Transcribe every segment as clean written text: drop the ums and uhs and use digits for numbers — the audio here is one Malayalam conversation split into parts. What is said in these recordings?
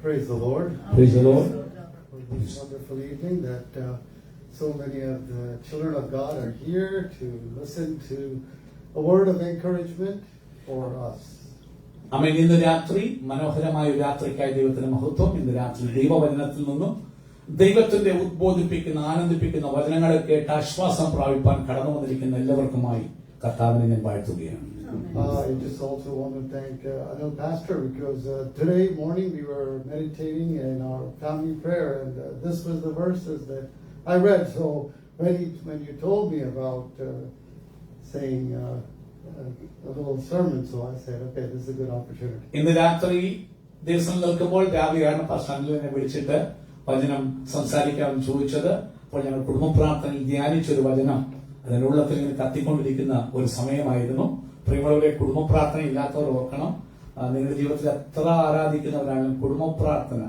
Praise the Lord. Praise the Lord. For this wonderful evening that so many of the children of God are here to listen to a word of encouragement for us. ആമേൻ. ഇന്ന് രാത്രി മനോഹരമായ ഒരു രാത്രിക്കായി ദൈവത്തിന് മഹത്വം. ഇന്ന് രാത്രി ദൈവവചനത്തിൽ നിന്നും ദൈവത്തിന്റെ ഉദ്ബോധിപ്പിക്കുന്ന ആനന്ദിപ്പിക്കുന്ന വചനങ്ങളെ കേട്ട് ആശ്വാസം പ്രാപിപ്പാൻ കടന്നു വന്നിരിക്കുന്ന എല്ലാവർക്കുമായി കർത്താവിനെ ഞാൻ വാഴ്ത്തുകയാണ്. I just also want to thank Anil Pastor because today morning we were meditating in our family prayer and this was the verses that I read. So when you told me about saying a little sermon, so I said, okay, this is a good opportunity. ഇന്ന് രാത്രി ദിവസം നിൽക്കുമ്പോൾ രാവിലെയാണ് പാസ്റ്റർ അനിലിനെ വിളിച്ചിട്ട് വചനം സംസാരിക്കാൻ ചോദിച്ചത്. അപ്പോൾ ഞങ്ങൾ കുടുംബ പ്രാർത്ഥനയിൽ ധ്യാനിച്ചൊരു വചനം അതിനുള്ളത്തിൽ ഇങ്ങനെ കത്തിക്കൊണ്ടിരിക്കുന്ന ഒരു സമയമായിരുന്നു. പ്രിയമുള്ളവരെ, കുടുംബ പ്രാർത്ഥന ഇല്ലാത്തവർ ഓർക്കണം, നിങ്ങളുടെ ജീവിതത്തിൽ എത്ര ആരാധിക്കുന്നവരാണെങ്കിലും കുടുംബ പ്രാർത്ഥന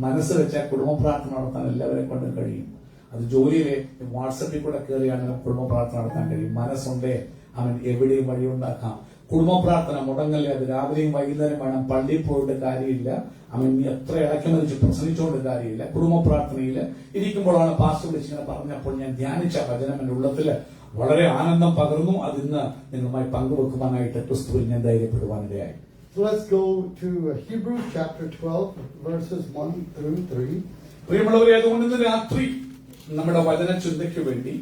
മനസ്സ് വെച്ചാൽ കുടുംബ പ്രാർത്ഥന നടത്താൻ എല്ലാവരെയും കൊണ്ടും കഴിയും. അത് ജോലിയിലെ വാട്സപ്പിൽ കൂടെ കയറിയാണെങ്കിലും കുടുംബ പ്രാർത്ഥന നടത്താൻ കഴിയും. മനസ്സുണ്ടേ അവൻ എവിടെയും വഴിയുണ്ടാക്കാം. കുടുംബ പ്രാർത്ഥന മുടങ്ങല്ലേ. അത് രാവിലെയും വൈകുന്നേരം വേണം. പള്ളിയിൽ പോയിട്ട് കാര്യമില്ല. അവൻ എത്ര ഇടയ്ക്ക് മതിച്ച് പ്രസംഗിച്ചുകൊണ്ട് കാര്യമില്ല. കുടുംബ പ്രാർത്ഥനയിൽ ഇരിക്കുമ്പോഴാണ് പാസ്റ്റർ വിളിച്ചിങ്ങനെ പറഞ്ഞപ്പോൾ ഞാൻ ധ്യാനിച്ച വചനം എന്റെ ഉള്ളത്തില് വളരെ ആനന്ദം പകർന്നു. അതിന്ന് നിങ്ങളുമായി പങ്കുവെക്കുവാനായിട്ട് ക്രിസ്തുവിൽ ഞാൻ ധൈര്യപ്പെടുവാനിടയായി. So let's go to Hebrews chapter 12 verses 1 through 3. പ്രിയമുള്ളവരെ, അതുകൊണ്ട് ഇന്ന് രാത്രി നമ്മുടെ വചന ചിന്തയ്ക്ക് വേണ്ടി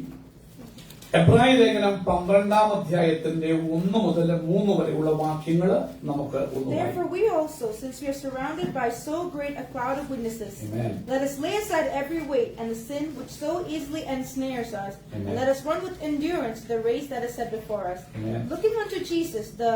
എബ്രായ ലേഖനം 12-ാം അധ്യായത്തിന്റെ 1 മുതൽ 3 വരെയുള്ള വാക്യങ്ങൾ നമുക്ക് ഒന്ന് വായിക്കാം. Therefore we also, since we are surrounded by so great a cloud of witnesses, Amen. let us lay aside every weight and the sin which so easily ensnares us, Amen. and let us run with endurance the race that is set before us, Amen. looking unto Jesus, the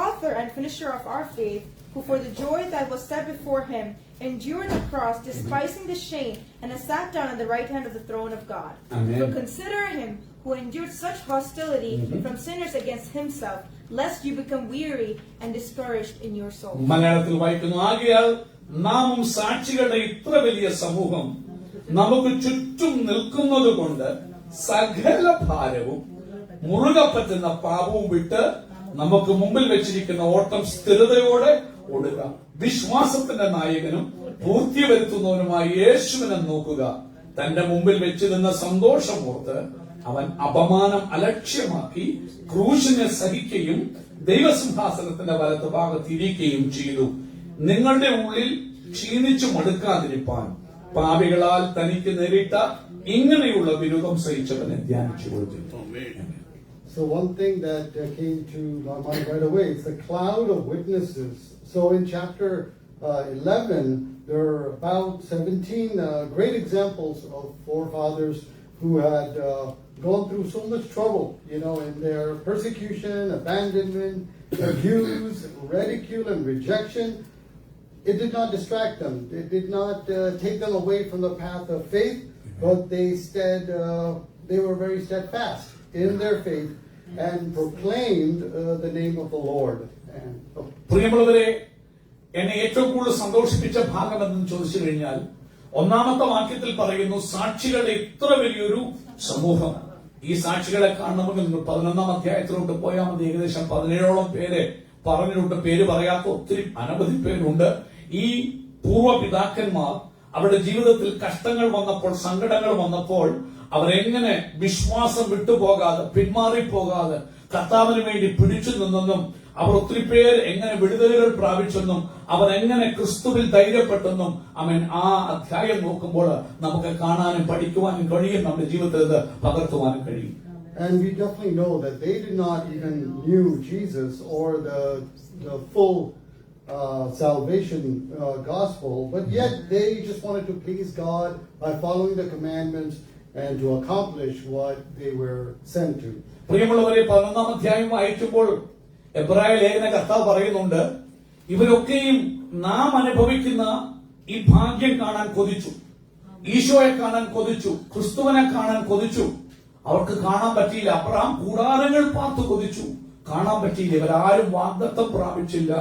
author and finisher of our faith, who for the joy that was set before him endured the cross, despising the shame, and has sat down at the right hand of the throne of God. Amen. So consider him who endured such hostility from sinners against himself, lest you become weary and discouraged in your soul. മലയാളത്തിൽ വായിക്കുന്നു, ആകയാൽ നാമും സാക്ഷികളുടെ ഇത്ര വലിയ സമൂഹം നമുക്ക് ചുറ്റും നിൽക്കുന്നത് കൊണ്ട് സകല ഭാരവും മുറുകെ പറ്റുന്ന പാപവും വിട്ട് നമുക്ക് മുമ്പിൽ വെച്ചിരിക്കുന്ന ഓട്ടം സ്ഥിരതയോടെ ഓടുക. വിശ്വാസത്തിന്റെ നായകനും പൂർത്തി വരുത്തുന്നവനുമായി യേശുവിനെ നോക്കുക. തന്റെ മുമ്പിൽ വെച്ചിരുന്ന സന്തോഷമോർത്ത് അവൻ അപമാനം അലക്ഷ്യമാക്കി ക്രൂശിനെ സഹിക്കുകയും ദൈവസിംഹാസനത്തിന്റെ വലത്ത് ഭാഗത്തിരിക്കുകയും ചെയ്തു. നിങ്ങളുടെ ഉള്ളിൽ ക്ഷീണിച്ചു മടുക്കാതിരിപ്പാൻ പാപികളാൽ തനിക്ക് നേരിട്ട ഇങ്ങനെയുള്ള വിരോധം സഹിച്ചവനെ ധ്യാനിച്ചു കൊടുത്തു. So one thing that came to my mind right away is the cloud of witnesses. So in chapter 11, there are about 17 great examples of forefathers who had gone through so much trouble, you know, in their persecution, abandonment, abuse, ridicule, and rejection. It did not distract them. It did not take them away from the path of faith, but they were very steadfast in their faith and proclaimed the name of the Lord. പ്രിയമുള്ളവരെ, എന്നെ ഏറ്റവും കൂടുതൽ സന്തോഷിപ്പിച്ച ഭാഗം എന്ന് ചോദിച്ചു കഴിഞ്ഞാൽ ഒന്നാമത്തെ വാക്യത്തിൽ പറയുന്നു, സാക്ഷികളുടെ ഇത്ര വലിയൊരു സമൂഹം. ഈ സാക്ഷികളെ കാണണമെങ്കിൽ നിങ്ങൾ 11-ാം അധ്യായത്തിലോട്ട് പോയാൽ മതി. ഏകദേശം 17ഓളം പേരെ പറഞ്ഞിട്ടുണ്ട്. പേര് പറയാത്ത ഒത്തിരി അനവധി പേരുണ്ട്. ഈ പൂർവ്വപിതാക്കന്മാർ അവരുടെ ജീവിതത്തിൽ കഷ്ടങ്ങൾ വന്നപ്പോൾ, സങ്കടങ്ങൾ വന്നപ്പോൾ അവരെങ്ങനെ വിശ്വാസം വിട്ടുപോകാതെ പിന്മാറിപ്പോകാതെ കർത്താവിന് വേണ്ടി പിടിച്ചു നിന്നെന്നും അവർ ഒത്തിരി പേര് എങ്ങനെ വിടുതലുകൾ പ്രാപിച്ചെന്നും അവർ എങ്ങനെ ക്രിസ്തുവിൽ ധൈര്യപ്പെട്ടെന്നും അവൻ ആ അധ്യായം നോക്കുമ്പോൾ നമുക്ക് കാണാനും പഠിക്കുവാനും കഴിയും. നമ്മുടെ ജീവിതത്തിൽ ഇത് പകർത്തുവാനും കഴിയും. And we definitely know that they did not even knew Jesus or the full salvation gospel, but yet they just wanted to please God by following the commandments and to accomplish what they were sent to. പ്രിയമുള്ളവരെ, 11-ാം അധ്യായം വായിക്കുമ്പോൾ എബ്രായ ലേഖന കർത്താവ് പറയുന്നുണ്ട്, ഇവരൊക്കെയും നാം അനുഭവിക്കുന്ന ഈ ഭാഗ്യം കാണാൻ കൊതിച്ചു, ഈശോയെ കാണാൻ കൊതിച്ചു, ക്രിസ്തുവിനെ കാണാൻ കൊതിച്ചു. അവർക്ക് കാണാൻ പറ്റിയില്ല. അബ്രഹാം കൂടാരങ്ങൾ പാർത്തു കൊതിച്ചു, കാണാൻ പറ്റിയില്ല. ഇവരാരും വാഗ്ദത്തം പ്രാപിച്ചില്ല.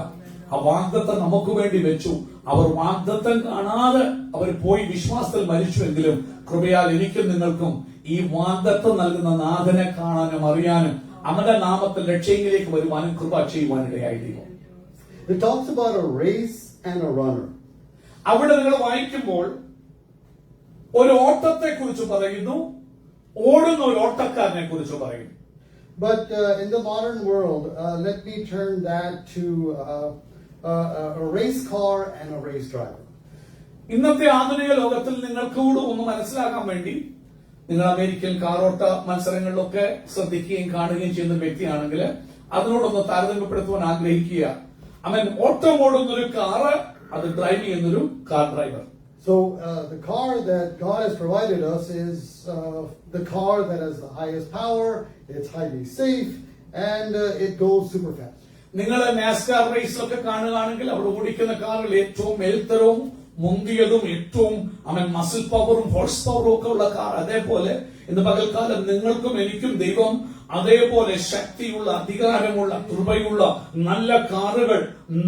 ആ വാഗ്ദത്തം നമുക്ക് വേണ്ടി വെച്ചു. അവർ വാഗ്ദത്തം കാണാതെ അവർ പോയി വിശ്വാസത്തിൽ മരിച്ചുവെങ്കിലും കൃപയാൽ എനിക്കും നിങ്ങൾക്കും ഈ വാഗ്ദത്തം നൽകുന്ന നാഥനെ കാണാനും അറിയാനും അവന്റെ നാമത്തിൽ രക്ഷയിലേക്ക് വരുവാനും കൃപ ചെയ്യുവാനിടയായി. It talks about a race and a runner. അവിടെ നിങ്ങൾ വായിക്കുമ്പോൾ ഒരു ഓട്ടത്തെ കുറിച്ച് പറയുന്നു, ഓടുന്ന ഒരു ഓട്ടക്കാരനെ കുറിച്ച് പറയുന്നു. But in the modern world, let me turn that to a race car and a race driver. ഇന്നത്തെ ആധുനിക ലോകത്തിൽ നിങ്ങൾക്ക് കൂടെ ഒന്ന് മനസ്സിലാക്കാൻ വേണ്ടി, നിങ്ങൾ അമേരിക്കൻ കാറോട്ട മത്സരങ്ങളിലൊക്കെ ശ്രദ്ധിക്കുകയും കാണുകയും ചെയ്യുന്ന വ്യക്തിയാണെങ്കിൽ അതിനോടൊന്ന് താരതമ്യപ്പെടുത്തുവാൻ ആഗ്രഹിക്കുക. ഓട്ടം ഓടുന്നൊരു കാറ്, അത് ഡ്രൈവ് ചെയ്യുന്നൊരു car driver. So the car that God has provided us is the car that has the highest power, it's highly safe, and it goes super fast. നിങ്ങൾ നാസ്കാർ റേസിലൊക്കെ കാണുകയാണെങ്കിൽ അവിടെ ഓടിക്കുന്ന കാറിൽ ഏറ്റവും മേൽത്തരവും മുന്തിയതും ഏറ്റവും മസിൽ പവറും ഹോഴ്സ് പവറും ഒക്കെ ഉള്ള കാർ. അതേപോലെ ഇന്ന് പകൽക്കാലം നിങ്ങൾക്കും എനിക്കും ദൈവം അതേപോലെ ശക്തിയുള്ള, അധികാരമുള്ള, കൃപയുള്ള നല്ല കാറുകൾ,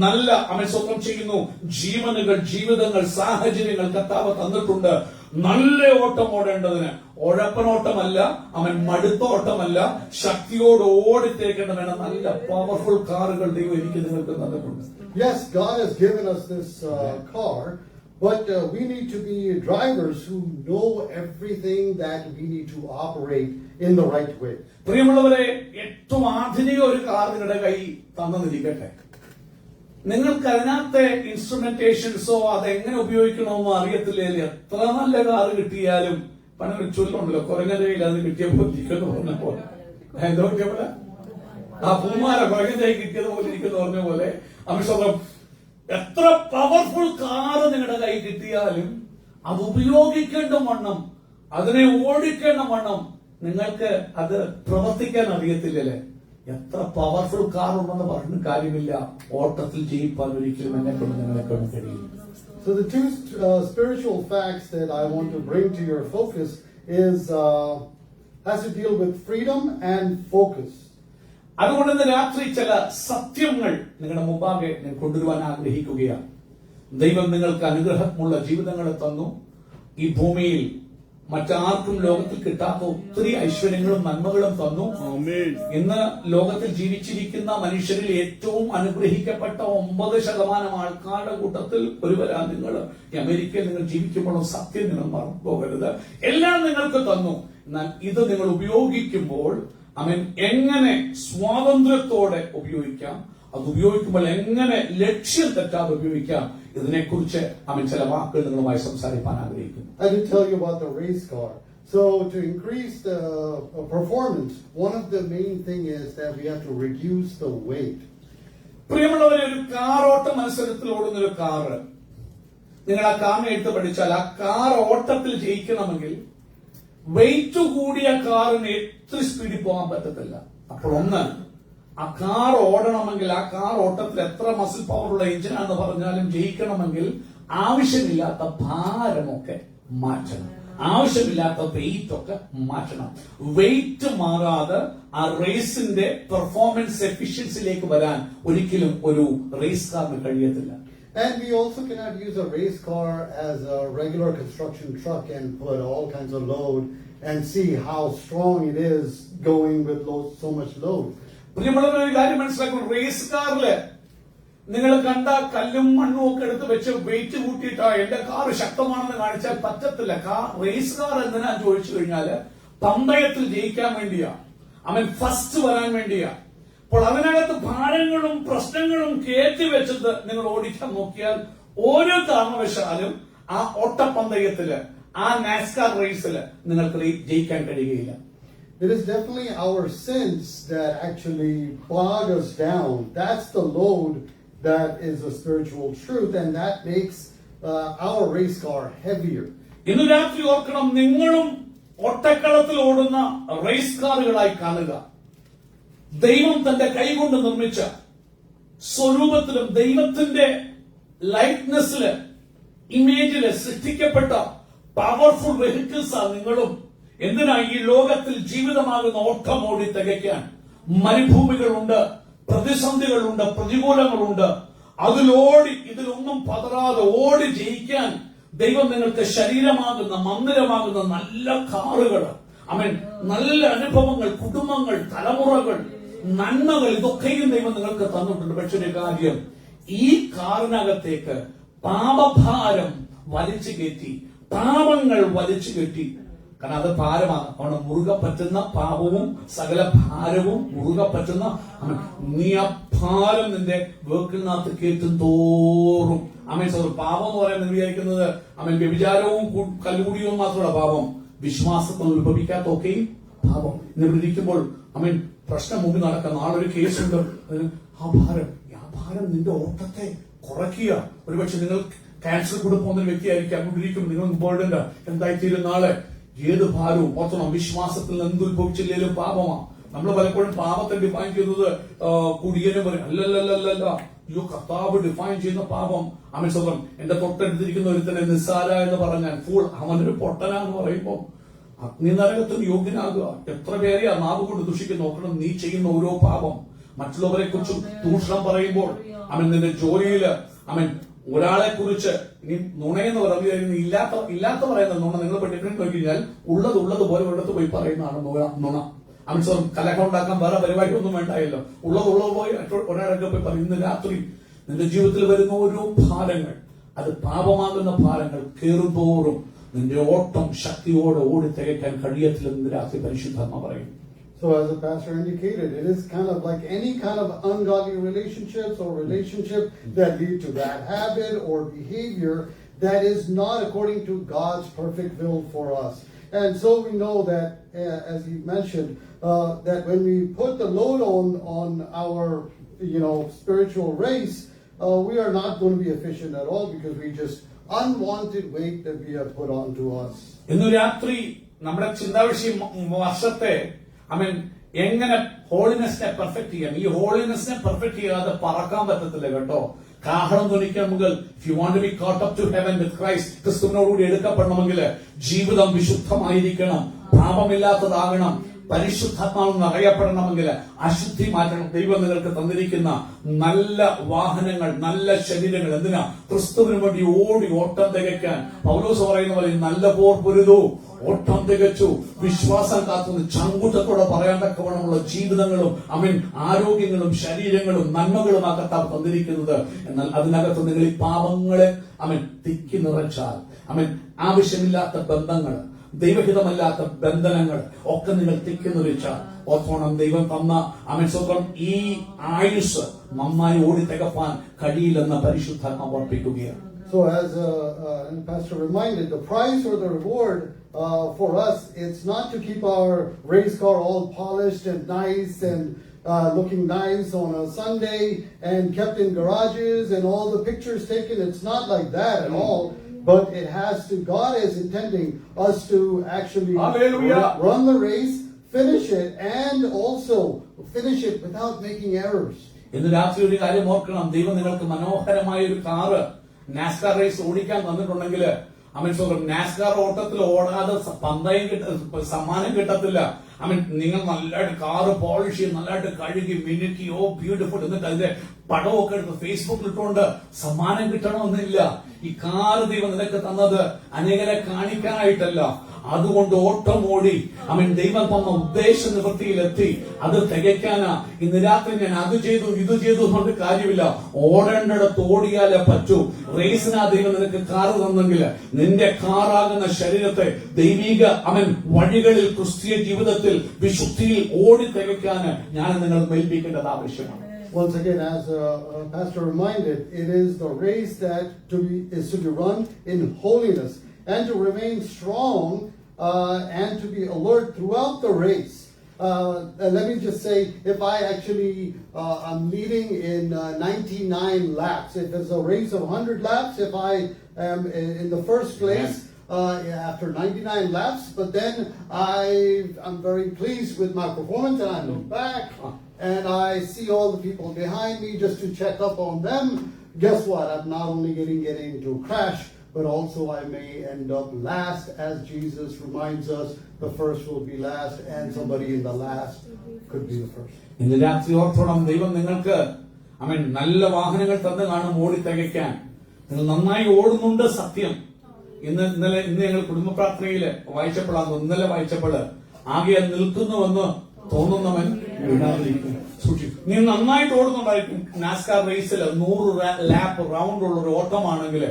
നല്ല സ്വന്തം ചെയ്യുന്നു ജീവനുകൾ, ജീവിതങ്ങൾ, സാഹചര്യങ്ങൾ കർത്താവ് തന്നിട്ടുണ്ട്. നല്ല ഓട്ടം ഓടേണ്ടതിന് ഉഴപ്പനോട്ടമല്ല, മടുത്ത ഓട്ടമല്ല, ശക്തിയോട് ഓടിത്തേക്കേണ്ടതിന് നല്ല പവർഫുൾ കാറുകൾ ദൈവം എനിക്ക് നിങ്ങൾക്ക് തന്നിട്ടുണ്ട്. Yes, God has given us this car, but we need to be drivers who know everything that we need to operate in the right way. പ്രിയമുള്ളവരെ, ഏറ്റവും ആധുനിക ഒരു കാർ നിങ്ങളുടെ കൈ തന്നിരിക്കട്ടെ, നിങ്ങൾക്ക് അതിനകത്തെ ഇൻസ്ട്രുമെന്റേഷൻസോ അതെങ്ങനെ ഉപയോഗിക്കണമെന്നോ അറിയത്തില്ലേ. എത്ര നല്ല കാറ് കിട്ടിയാലും പണ്ടൊരു ചൊല്ലുണ്ടല്ലോ, കുറഞ്ഞ കയ്യിൽ അത് കിട്ടിയപ്പോൾ ഇരിക്കുന്നു പറഞ്ഞപ്പോൾ എന്താ പറ്റിയപ്പോലെ ആ പൂമാല കുറഞ്ഞ കൈ കിട്ടിയത് പോലെ ഇരിക്കുന്നു പറഞ്ഞ പോലെ അമിഷോകം എത്ര പവർഫുൾ കാറ് നിങ്ങളുടെ കൈ കിട്ടിയാലും അത് ഉപയോഗിക്കേണ്ട വണ്ണം, അതിനെ ഓടിക്കേണ്ട വണ്ണം നിങ്ങൾക്ക് അത് പ്രവർത്തിക്കാൻ അറിയത്തില്ലല്ലേ. എത്ര പവർഫുൾ കാർ ഉണ്ടെന്ന് പറഞ്ഞ കാര്യമില്ല, ഓട്ടത്തിൽ ജയിപ്പാൻ ഒരിക്കലും എന്നെ കൊണ്ട് നിങ്ങളെ കൊണ്ട് കഴിയും. So the two spiritual facts that I want to bring to your focus is has to deal with freedom and focus. അതുകൊണ്ട് ഇന്ന് രാത്രി ചില സത്യങ്ങൾ നിങ്ങളുടെ മുമ്പാകെ ഞാൻ കൊണ്ടുവരുവാൻ ആഗ്രഹിക്കുകയാണ്. ദൈവം നിങ്ങൾക്ക് അനുഗ്രഹമുള്ള ജീവിതങ്ങളെ തന്നു. ഈ ഭൂമിയിൽ മറ്റാർക്കും ലോകത്തിൽ കിട്ടാത്ത ഒത്തിരി ഐശ്വര്യങ്ങളും നന്മകളും തന്നു. ഇന്ന് ലോകത്തിൽ ജീവിച്ചിരിക്കുന്ന മനുഷ്യരിൽ ഏറ്റവും അനുഗ്രഹിക്കപ്പെട്ട 9% ആൾക്കാരുടെ കൂട്ടത്തിൽ ഒരുവരാണ് നിങ്ങൾ. ഈ അമേരിക്കയിൽ നിങ്ങൾ ജീവിക്കുമ്പോഴും സത്യം നിങ്ങൾ മറന്നു പോകരുത്. എല്ലാം നിങ്ങൾക്ക് തന്നു. എന്നാൽ ഇത് നിങ്ങൾ ഉപയോഗിക്കുമ്പോൾ എങ്ങനെ സ്വാതന്ത്ര്യത്തോടെ ഉപയോഗിക്കാം, അത് ഉപയോഗിക്കുമ്പോൾ എങ്ങനെ ലക്ഷ്യം തെറ്റാതെ ഉപയോഗിക്കാം, ഇതിനെക്കുറിച്ച് ചില വാക്കുകൾ നിങ്ങളുമായി സംസാരിക്കാൻ ആഗ്രഹിക്കുന്നു. I will tell you about the race car. So to increase the performance, one of the main thing is that we have to reduce the weight. പ്രിയമുള്ളവരെ, ഒരു കാറോട്ട മത്സരത്തിൽ ഓടുന്ന ഒരു കാറ്, നിങ്ങൾ ആ കാറിനെ എടുത്ത് പഠിച്ചാൽ ആ കാർ ഓട്ടത്തിൽ ജയിക്കണമെങ്കിൽ വെയിറ്റ് കൂടിയ കാറിന് എത്ര സ്പീഡിൽ പോകാൻ പറ്റത്തില്ല. അപ്പോൾ ഒന്ന്, ആ കാർ ഓടണമെങ്കിൽ, ആ കാർ ഓട്ടത്തിൽ എത്ര മസിൽ പവറുള്ള എഞ്ചിനാന്ന് പറഞ്ഞാലും ജയിക്കണമെങ്കിൽ ആവശ്യമില്ലാത്ത ഭാരമൊക്കെ മാറ്റണം, ആവശ്യമില്ലാത്ത വെയിറ്റ് ഒക്കെ മാറ്റണം. വെയിറ്റ് മാറാതെ ആ റേസിന്റെ പെർഫോമൻസ് എഫിഷ്യൻസിയിലേക്ക് വരാൻ ഒരിക്കലും ഒരു റേസ് കാറിന് കഴിയത്തില്ല. And we also cannot use a race car as a regular construction truck and put all kinds of load and see how strong it is going with so much load. പ്രിയമുള്ളവർ, ഒരു കാര്യം മനസ്സിലാക്കണം, റേസ് കാറില് നിങ്ങൾ കണ്ട കല്ലും മണ്ണും ഒക്കെ എടുത്ത് വെച്ച് വെയിറ്റ് കൂട്ടിയിട്ടാ എന്റെ കാർ ശക്തമാണെന്ന് കാണിച്ചാൽ പറ്റത്തില്ല. റേസ് കാർ എന്തിനാ ചോദിച്ചു കഴിഞ്ഞാല് പന്തയത്തിൽ ജയിക്കാൻ വേണ്ടിയാ, ഫസ്റ്റ് വരാൻ വേണ്ടിയാ. അപ്പോൾ അതിനകത്ത് ഭാരങ്ങളും പ്രശ്നങ്ങളും കയറ്റി വെച്ചത് നിങ്ങൾ ഓടിക്കാൻ നോക്കിയാൽ ഓരോ കാരണവശാലും ആ ഓട്ടപ്പന്തയത്തില്, ആ നാസ്കാർ റേസില് നിങ്ങൾക്ക് ജയിക്കാൻ കഴിയുകയില്ല. It is definitely our sins that actually bog us down. That's the load that is a spiritual truth, and that makes our race car heavier. ഇന്ന് രാത്രി ഓർക്കണം, നിങ്ങളും ഒട്ടക്കളത്തിൽ ഓടുന്ന റേസ് കാറുകളായി കാണുക. ദൈവം തന്റെ കൈകൊണ്ട് നിർമ്മിച്ച സ്വരൂപത്തിലും ദൈവത്തിന്റെ ലൈറ്റ്നെസ്സില്, ഇമേജില് സൃഷ്ടിക്കപ്പെട്ട പവർഫുൾ വെഹിക്കിൾസാ നിങ്ങളും. എന്തിനാ ഈ ലോകത്തിൽ ജീവിതമാകുന്ന ഓട്ടം ഓടി തികയ്ക്കാൻ? മരുഭൂമികളുണ്ട്, പ്രതിസന്ധികളുണ്ട്, പ്രതികൂലങ്ങളുണ്ട്. അതിലോടി ഇതിലൊന്നും പതറാതെ ഓടി ജയിക്കാൻ ദൈവം നിങ്ങൾക്ക് ശരീരമാകുന്ന, മന്ദിരമാകുന്ന നല്ല കാറുകൾ, നല്ല അനുഭവങ്ങൾ, കുടുംബങ്ങൾ, തലമുറകൾ, നന്മകൾ, ഇതൊക്കെയും ദൈവം നിങ്ങൾക്ക് തന്നിട്ടുണ്ട്. പക്ഷെ ഒരു കാര്യം, ഈ കാറിനകത്തേക്ക് പാപഭാരം വലിച്ചു കയറ്റി, പാപങ്ങൾ വലിച്ചു കെട്ടി. കാരണം അത് ഭാരമാണ്. അവിടെ മുറുകെ പറ്റുന്ന പാപവും സകല ഭാരവും മുറുകെ പറ്റുന്ന നീ ആ ഭാരം നിന്റെ വേക്കിനകത്ത് കയറ്റും തോറും പാപം എന്ന് പറയുന്നത് വിചാരിക്കുന്നത് വ്യഭിചാരവും കല്ലുകുടിയും മാത്രമല്ല പാപം. വിശ്വാസത്തിൽ ഉത്ഭവിക്കാത്തൊക്കെയും പാപം. ഇന്നിവിടെ ഇരിക്കുമ്പോൾ പ്രശ്നം മുമ്പിൽ നടക്കുക. നാളെ ഒരു കേസുണ്ട്. ആ ഭാരം നിന്റെ ഓട്ടത്തെ കുറയ്ക്കുക. ഒരുപക്ഷെ നിങ്ങൾ ക്യാൻസർ കൂടെ പോകുന്ന ഒരു വ്യക്തിയായിരിക്കും. അങ്ങോട്ടിരിക്കും നിങ്ങൾ ഇമ്പോർട്ടന്റ് എന്തായിത്തീരും നാളെ. ഏത് ഭാരവും ഓർത്തണം, വിശ്വാസത്തിൽ എന്തുത്ഭവിച്ചില്ലേലും പാപമാണ്. നമ്മൾ പലപ്പോഴും പാപത്തെ ഡിഫൈൻ ചെയ്യുന്നത് കുടിയനും പറയും. അല്ലല്ലല്ല, കർത്താവ് ഡിഫൈൻ ചെയ്യുന്ന പാപം സ്വന്തം എന്റെ തൊട്ടടുത്തിരിക്കുന്ന ഒരുത്തനെ നിസ്സാര എന്ന് പറഞ്ഞാൽ ഫൂൾ, അവനൊരു പൊട്ടനാന്ന് പറയുമ്പോൾ അഗ്നി നരകത്തിന് യോഗ്യനാകുക. എത്ര പേരെയാ നാവ് കൊണ്ട് ദുഷിക്കുന്നു. നോക്കണം, നീ ചെയ്യുന്ന ഓരോ പാപം മറ്റുള്ളവരെ കുറിച്ചും ദൂഷണം പറയുമ്പോൾ നിന്റെ ജോലിയില് ഒരാളെ കുറിച്ച് ഇനി നുണയെന്ന് പറയുന്നത് ഇല്ലാത്ത പറയുന്ന നുണ. നിങ്ങൾ ഡിഫറൻറ്റ് നോക്കി കഴിഞ്ഞാൽ ഉള്ളതുപോലെ ഒരിടത്ത് പോയി പറയുന്നതാണ് നുണ. കലക്കം ഉണ്ടാക്കാൻ വേറെ പരിപാടി ഒന്നും വേണ്ടായല്ലോ. ഉള്ളത് പോയി ഒരാളൊക്കെ പോയി പറയും. ഇന്ന് രാത്രി നിന്റെ ജീവിതത്തിൽ വരുന്ന ഓരോ ഭാരങ്ങൾ, അത് പാപമാകുന്ന ഭാരങ്ങൾ കേറുന്തോറും നിന്റെ ഓട്ടം ശക്തിയോടെ ഓടി തികയ്ക്കാൻ കഴിയത്തില്ലെന്ന് രാത്രി പരിശുദ്ധാത്മ പറയും. So as the pastor indicated, it is kind of like any kind of ungodly relationships or relationship that lead to bad habit or behavior that is not according to God's perfect will for us. And so we know that, as he mentioned, that when we put the load on our, spiritual race, we are not going to be efficient at all because we just unwanted weight that we have put onto us. ഇന്ന് രാത്രി നമ്മുടെ ചിന്താവിഷയം വർഷത്തെ എങ്ങനെ ഹോളിനെസിനെ പെർഫെക്റ്റ് ചെയ്യാം. ഈ ഹോളിനെസിനെ പെർഫെക്റ്റ് ചെയ്യാതെ പറക്കാൻ പറ്റത്തില്ല കേട്ടോ. കാഹളം ധ്വനിക്കാൻ മുതൽ if you want to be caught up to heaven with Christ, ക്രിസ്തുവിനോടുകൂടി എടുക്കപ്പെടണമെങ്കിൽ ജീവിതം വിശുദ്ധമായിരിക്കണം, പാപമില്ലാത്തതാകണം, പരിശുദ്ധാത്മാവെന്ന് അറിയപ്പെടണമെങ്കിൽ അശുദ്ധി മാറ്റണം. ദൈവം നിങ്ങൾക്ക് തന്നിരിക്കുന്ന നല്ല വാഹനങ്ങൾ, നല്ല ശരീരങ്ങൾ എന്തിനാ? ക്രിസ്തുവിന് വേണ്ടി ഓടി ഓട്ടം തികയ്ക്കാൻ. പൗലോസ് പറയുന്ന പോലെ നല്ല പോർ പൊരുതു, ഓട്ടം തികച്ചു, വിശ്വാസം കാത്തുന്ന ചങ്കൂറ്റത്തോടെ പറയാൻ തക്കവണ്ണമുള്ള ജീവിതങ്ങളും ആരോഗ്യങ്ങളും ശരീരങ്ങളും നന്മകളും ആ കർത്താവ് തന്നിരിക്കുന്നത്. എന്നാൽ അതിനകത്ത് നിങ്ങൾ ഈ പാപങ്ങളെ തിക്കി നിറച്ചാൽ ആവശ്യമില്ലാത്ത ബന്ധങ്ങൾ, ദൈവഹിതമല്ലാത്ത ബന്ധനങ്ങൾ ഒക്കെ നിങ്ങൾ തിക്കി നിറച്ചാൽ ഓർത്തോണം, ദൈവം തന്ന സ്വന്തം ഈ ആയുസ് നന്നായി ഓടി തികപ്പാൻ കഴിയില്ലെന്ന പരിശുദ്ധാത്മ ഓർപ്പിക്കുകയാണ്. So as Pastor reminded, the prize or the reward for us, it's not to keep our race car all polished and nice and looking nice on a Sunday and kept in garages and all the pictures taken. It's not like that at all. But it has to, God is intending us to actually run the race, finish it, and also finish it without making errors. ഇന്ന് രാത്രി ഒരു കാര്യം ഓർക്കണം, ദൈവം നിങ്ങൾക്ക് മനോഹരമായ ഒരു കാറ് നാസ്കാർ റേസ് ഓടിക്കാൻ തന്നിട്ടുണ്ടെങ്കിൽ നാസ്കാർ ഓട്ടത്തിൽ ഓടാതെ സമ്മാനം കിട്ടത്തില്ല. നിങ്ങൾ നല്ലതായിട്ട് കാറ് പോളിഷ് ചെയ്ത് നല്ലതായിട്ട് കഴുകി മിനുക്കി ബ്യൂട്ടിഫുൾ എന്നിട്ട് അതിന്റെ പടമൊക്കെ എടുത്ത് ഫേസ്ബുക്കിൽ ഇട്ടുകൊണ്ട് സമ്മാനം കിട്ടണമെന്നില്ല. ഈ കാറ് ദൈവം നിനക്ക് തന്നത് അനേകരെ കാണിക്കാനായിട്ടല്ല, അതുകൊണ്ട് ഓട്ടം ഓടി ദൈവം തന്ന ഉദ്ദേശ നിവൃത്തിയിലെത്തി അത് തികയ്ക്കാനാ. ഇന്ന് രാത്രി ഞാൻ അത് ചെയ്തു ഇത് ചെയ്തു കൊണ്ട് കാര്യമില്ല, ഓടേണ്ടിടത്ത് ഓടിയാലേ പറ്റൂ. റേസിനാ ദൈവം നിനക്ക് കാറ് തന്നെങ്കിൽ നിന്റെ കാറാകുന്ന ശരീരത്തെ ദൈവിക വഴികളിൽ ക്രിസ്തീയ ജീവിതത്തിൽ വിശുദ്ധിയിൽ ഓടി തികയ്ക്കാന് ഞാൻ നിങ്ങൾ മേൽപ്പിക്കേണ്ടത് ആവശ്യമാണ്. Once again, as Pastor reminded, it is the race that is to be run in holiness and to remain strong and to be alert throughout the race. Let me just say, if I actually I'm leading in 99 laps, if it's a race of 100 laps, if I am in the first place after 99 laps, but then I'm very pleased with my performance and I look back and I see all the people behind me just to check up on them, guess what? I'm not only getting into a crash, but also I may end up last, as Jesus reminds us, the first will be last and somebody in the last could be the first. ഇന്ന് രാത്രി ഓർത്തോണം, ദൈവം നിങ്ങൾക്ക് നല്ല വാഹനങ്ങൾ തന്ന് കാണും ഓടി തികയ്ക്കാൻ. നിങ്ങൾ നന്നായി ഓടുന്നുണ്ട് സത്യം. ഇന്ന് ഞങ്ങൾ കുടുംബ പ്രാർത്ഥനയില് വായിച്ചപ്പോഴാണ്, ഇന്നലെ വായിച്ചപ്പോൾ ആകെ നിൽക്കുന്നുവെന്ന് തോന്നുന്നവൻ വീഴാതിരിക്കുന്നു. സൂക്ഷിക്കും. നീ നന്നായിട്ട് ഓടുന്നുണ്ടായിരിക്കും. നാസ്കാർ റേസിൽ 100 ലാപ്പ് റൗണ്ട് ഉള്ള ഒരു ഓട്ടമാണെങ്കിൽ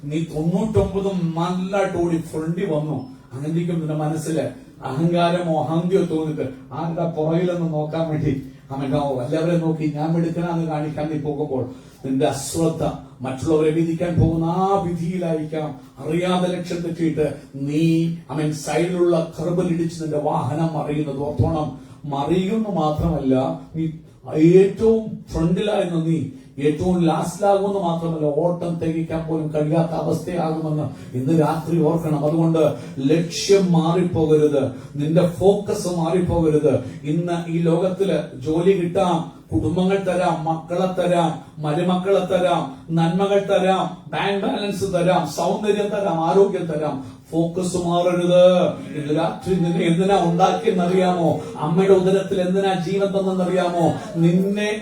നീ 99 നല്ലതായിട്ട് ഓടി ഫ്രണ്ടി വന്നു. അങ്ങനെയിരിക്കും നിന്റെ മനസ്സില് അഹങ്കാരമോ അഹങ്യോ തോന്നിട്ട് ആരുടെ പുറകിലൊന്ന് നോക്കാൻ വേണ്ടി അവനോ എല്ലാവരെയും നോക്കി ഞാൻ എടുക്കണമെന്ന് കാണിക്കാൻ നീ പോകുമ്പോൾ നിന്റെ അശ്രദ്ധ മറ്റുള്ളവരെ വിധിക്കാൻ പോകുന്ന ആ വിധിയിലായിരിക്കാം അറിയാതെ ലക്ഷ്യം തെറ്റിയിട്ട് നീ സൈഡിലുള്ള കർബലിടിച്ച് നിന്റെ വാഹനം മറിയുന്നത് ഓർത്തോണം. മറിയുന്നു മാത്രമല്ല, നീ ഏറ്റവും ഫ്രണ്ടിലായിരുന്നു, നീ ഏറ്റവും ലാസ്റ്റിലാകുമെന്ന് മാത്രമല്ല, ഓട്ടം തികയ്ക്കാൻ പോലും കഴിയാത്ത അവസ്ഥയാകുമെന്ന് ഇന്ന് രാത്രി ഓർക്കണം. അതുകൊണ്ട് ലക്ഷ്യം മാറിപ്പോകരുത്, നിന്റെ ഫോക്കസ് മാറിപ്പോകരുത്. ഇന്ന് ഈ ലോകത്തില് ജോലി കിട്ടാം, കുടുംബങ്ങൾ തരാം, മക്കളെ തരാം, മരുമക്കളെ തരാം, നന്മകൾ തരാം, ബാങ്ക് ബാലൻസ് തരാം, സൗന്ദര്യം തരാം, ആരോഗ്യം തരാം. ഫോക്കസ് മാറരുത്. ഇന്ന് രാത്രി നിന്നെ എന്തിനാ ഉണ്ടാക്കിയെന്നറിയാമോ? അമ്മയുടെ ഉദരത്തിൽ എന്തിനാ ജീവൻ തന്നെന്നറിയാമോ?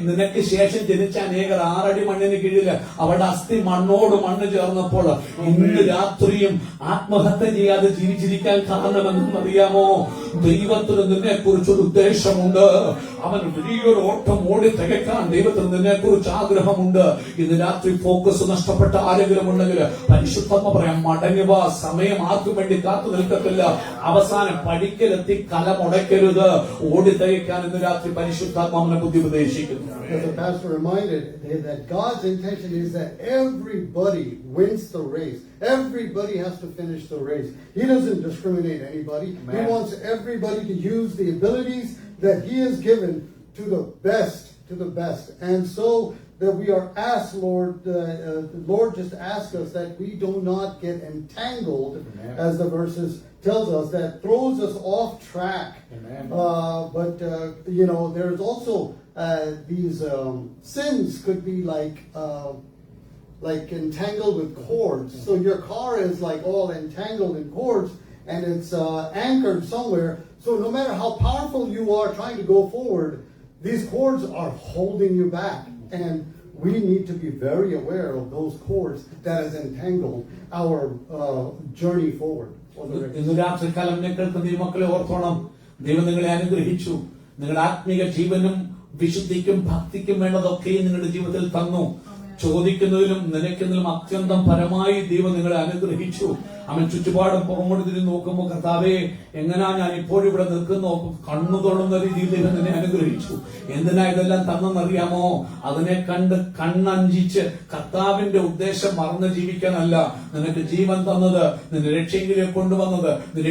നിനക്ക് ശേഷം ജനിച്ച അനേകർ 6 അടി മണ്ണിന് കീഴില് അവരുടെ അസ്ഥി മണ്ണോട് മണ്ണ് ചേർന്നപ്പോൾ ഇന്ന് രാത്രിയും ആത്മഹത്യ ചെയ്യാതെ ജീവിച്ചിരിക്കാൻ കാരണമെന്നറിയാമോ? ദൈവത്തിന് നിന്നെ കുറിച്ചൊരു ഉദ്ദേശമുണ്ട്. അവൻ വലിയൊരു ഓട്ടം ഓടി തികക്കാൻ ദൈവത്തിന് നിന്നെ കുറിച്ച് ആഗ്രഹമുണ്ട്. ഇന്ന് രാത്രി ഫോക്കസ് നഷ്ടപ്പെട്ട ആരെങ്കിലും ഉണ്ടെങ്കിൽ പരിശുദ്ധമ്മ പറയാം, മടങ്ങുക. സമയം ആർക്കും വേണ്ടി കാത്തു നിൽക്കത്തില്ല. അവസാനം പടിക്കലെത്തി കലമുടക്കരുത്. ഓടി തികക്കാൻ ഇന്ന് രാത്രി പരിശുദ്ധാത്മാവിനെ ബുദ്ധി ഉപദേശിക്കുന്നു. As the pastor reminded that God's intention is that everybody wins the race. Everybody has to finish the race. He doesn't discriminate anybody. Amen. He wants everybody to use the abilities that He has given to the best. And so that we are asked, Lord, the Lord just asked us that we do not get entangled, Amen. As the verses tells us, that throws us off track. But there's also these sins could be like entangled with cords. So your car is like all entangled in cords, and it's anchored somewhere. So no matter how powerful you are trying to go forward, these cords are holding you back. And we need to be very aware of those cords that has entangled our journey forward. ഇന്ന് രാത്രികാലം കേൾക്കുന്ന ഈ മക്കളെ ഓർത്തോണം, ദൈവം നിങ്ങളെ അനുഗ്രഹിച്ചു. നിങ്ങളുടെ ആത്മീയ ജീവനും വിശുദ്ധിക്കും ഭക്തിക്കും വേണ്ടതൊക്കെയും നിങ്ങളുടെ ജീവിതത്തിൽ തന്നു. ചോദിക്കുന്നതിലും നിലയ്ക്കുന്നതിലും അത്യന്തം പരമായി ദൈവം നിങ്ങളെ അനുഗ്രഹിച്ചു. അവൻ ചുറ്റുപാടും പുറമോട്ട് തിരിഞ്ഞ് നോക്കുമ്പോൾ, കർത്താവേ, എങ്ങനാ ഞാൻ ഇപ്പോഴും ഇവിടെ നിൽക്കുന്നു, കണ്ണു തൊള്ളുന്ന രീതിയിൽ ദൈവം നിന്നെ അനുഗ്രഹിച്ചു. എന്തിനാ ഇതെല്ലാം തന്നെന്നറിയാമോ? അതിനെ കണ്ട് കണ്ണഞ്ചിച്ച് കർത്താവിന്റെ ഉദ്ദേശം മറന്ന് ജീവിക്കാനല്ല നിനക്ക് ജീവൻ തന്നത്, നിന്നെ രക്ഷയെങ്കിലേക്ക് കൊണ്ടുവന്നത്, നീ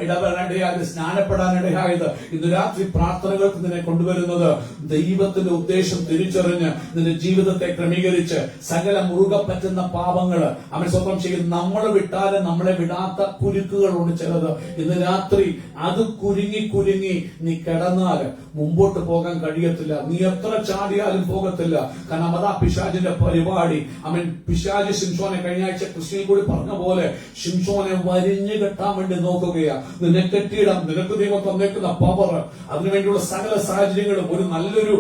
ഇടപെടാനിടയായത്, സ്നാനപ്പെടാനിടയായത്, ഇന്ന് രാത്രി പ്രാർത്ഥനകൾക്ക് നിന്നെ കൊണ്ടുവരുന്നത് ദൈവത്തിന്റെ ഉദ്ദേശം തിരിച്ചറിഞ്ഞ് നിന്റെ ജീവിതത്തെ ക്രമീകരിച്ച് സകല മുറുകെ പറ്റുന്ന പാപങ്ങള് അവൻ സ്വന്തം ചെയ്യും. നമ്മൾ വിട്ടാലും നമ്മളെ വിടാത്ത കുരുക്കുകളുണ്ട് ചിലത്. ഇന്ന് രാത്രി അത് കുരുങ്ങി നീ കിടന്നാൽ മുമ്പോട്ട് പോകാൻ കഴിയത്തില്ല. നീ എത്ര ചാടിയാലും പോകത്തില്ല. കാരണം അതാ പിശാചിന്റെ പരിപാടി. പിശാച് ശിംശോനെ കഴിഞ്ഞ ആഴ്ച കൃഷ്ണയിൽ കൂടി പറഞ്ഞ പോലെ ശിംശോനെ വരിഞ്ഞു കെട്ടാൻ വേണ്ടി നോക്കുകയാ. നിന്നെ കെട്ടിയിടാം, നിനക്ക് ദൈവം തന്നേക്കുന്ന പവർ, അതിനുവേണ്ടിയുള്ള സകല സാഹചര്യങ്ങളും. ഒരു നല്ലൊരു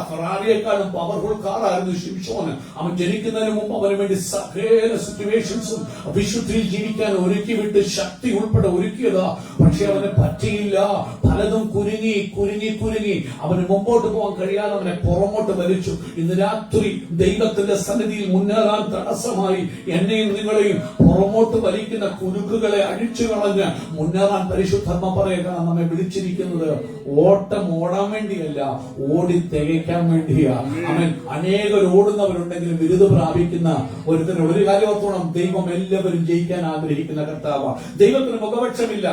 ഫെറാറിയെക്കാളും പവർഫുൾ കാറായിരുന്നു ശിംശോന്. അവൻ ജനിക്കുന്നതിന് മുമ്പ് അവന് വേണ്ടി സകല സിറ്റുവേഷൻസും വിശുദ്ധിയിൽ ജീവിക്കാൻ ഒരുക്കി വിട്ട് ശക്തി ഉൾപ്പെടെ ഒരുക്കിയതാ. പക്ഷെ അവന് പറ്റിയില്ല. പലതും കുരുങ്ങി അവന് മുമ്പോട്ട് പോകാൻ കഴിയാതെ അവനെ പുറമോട്ട് വലിച്ചു. ഇന്ന് രാത്രി ദൈവത്തിന്റെ സന്നിധിയിൽ മുന്നേറാൻ തടസ്സമായി എന്നെയും നിങ്ങളെയും പുറമോട്ട് വലിക്കുന്ന കുരുക്കുകളെ അഴിച്ചു കളഞ്ഞ് മുന്നേറാൻ പരിശുദ്ധമ്മ പറയുക. നമ്മെ വിളിച്ചിരിക്കുന്നത് ഓട്ടം ഓടാൻ വേണ്ടിയല്ല, ഓടി തികയ്ക്കാൻ വേണ്ടിയാ. അനേകർ ഓടുന്നവരുണ്ടെങ്കിലും ബിരുദ പ്രാപിക്കുന്ന ഒരുത്തിന് ഒരു കാര്യം ഓർത്തോണം, ദൈവം എല്ലാവരും ജയിക്കാൻ ആഗ്രഹിക്കുന്ന കർത്താവാ. ദൈവത്തിന് മുഖപക്ഷമില്ല.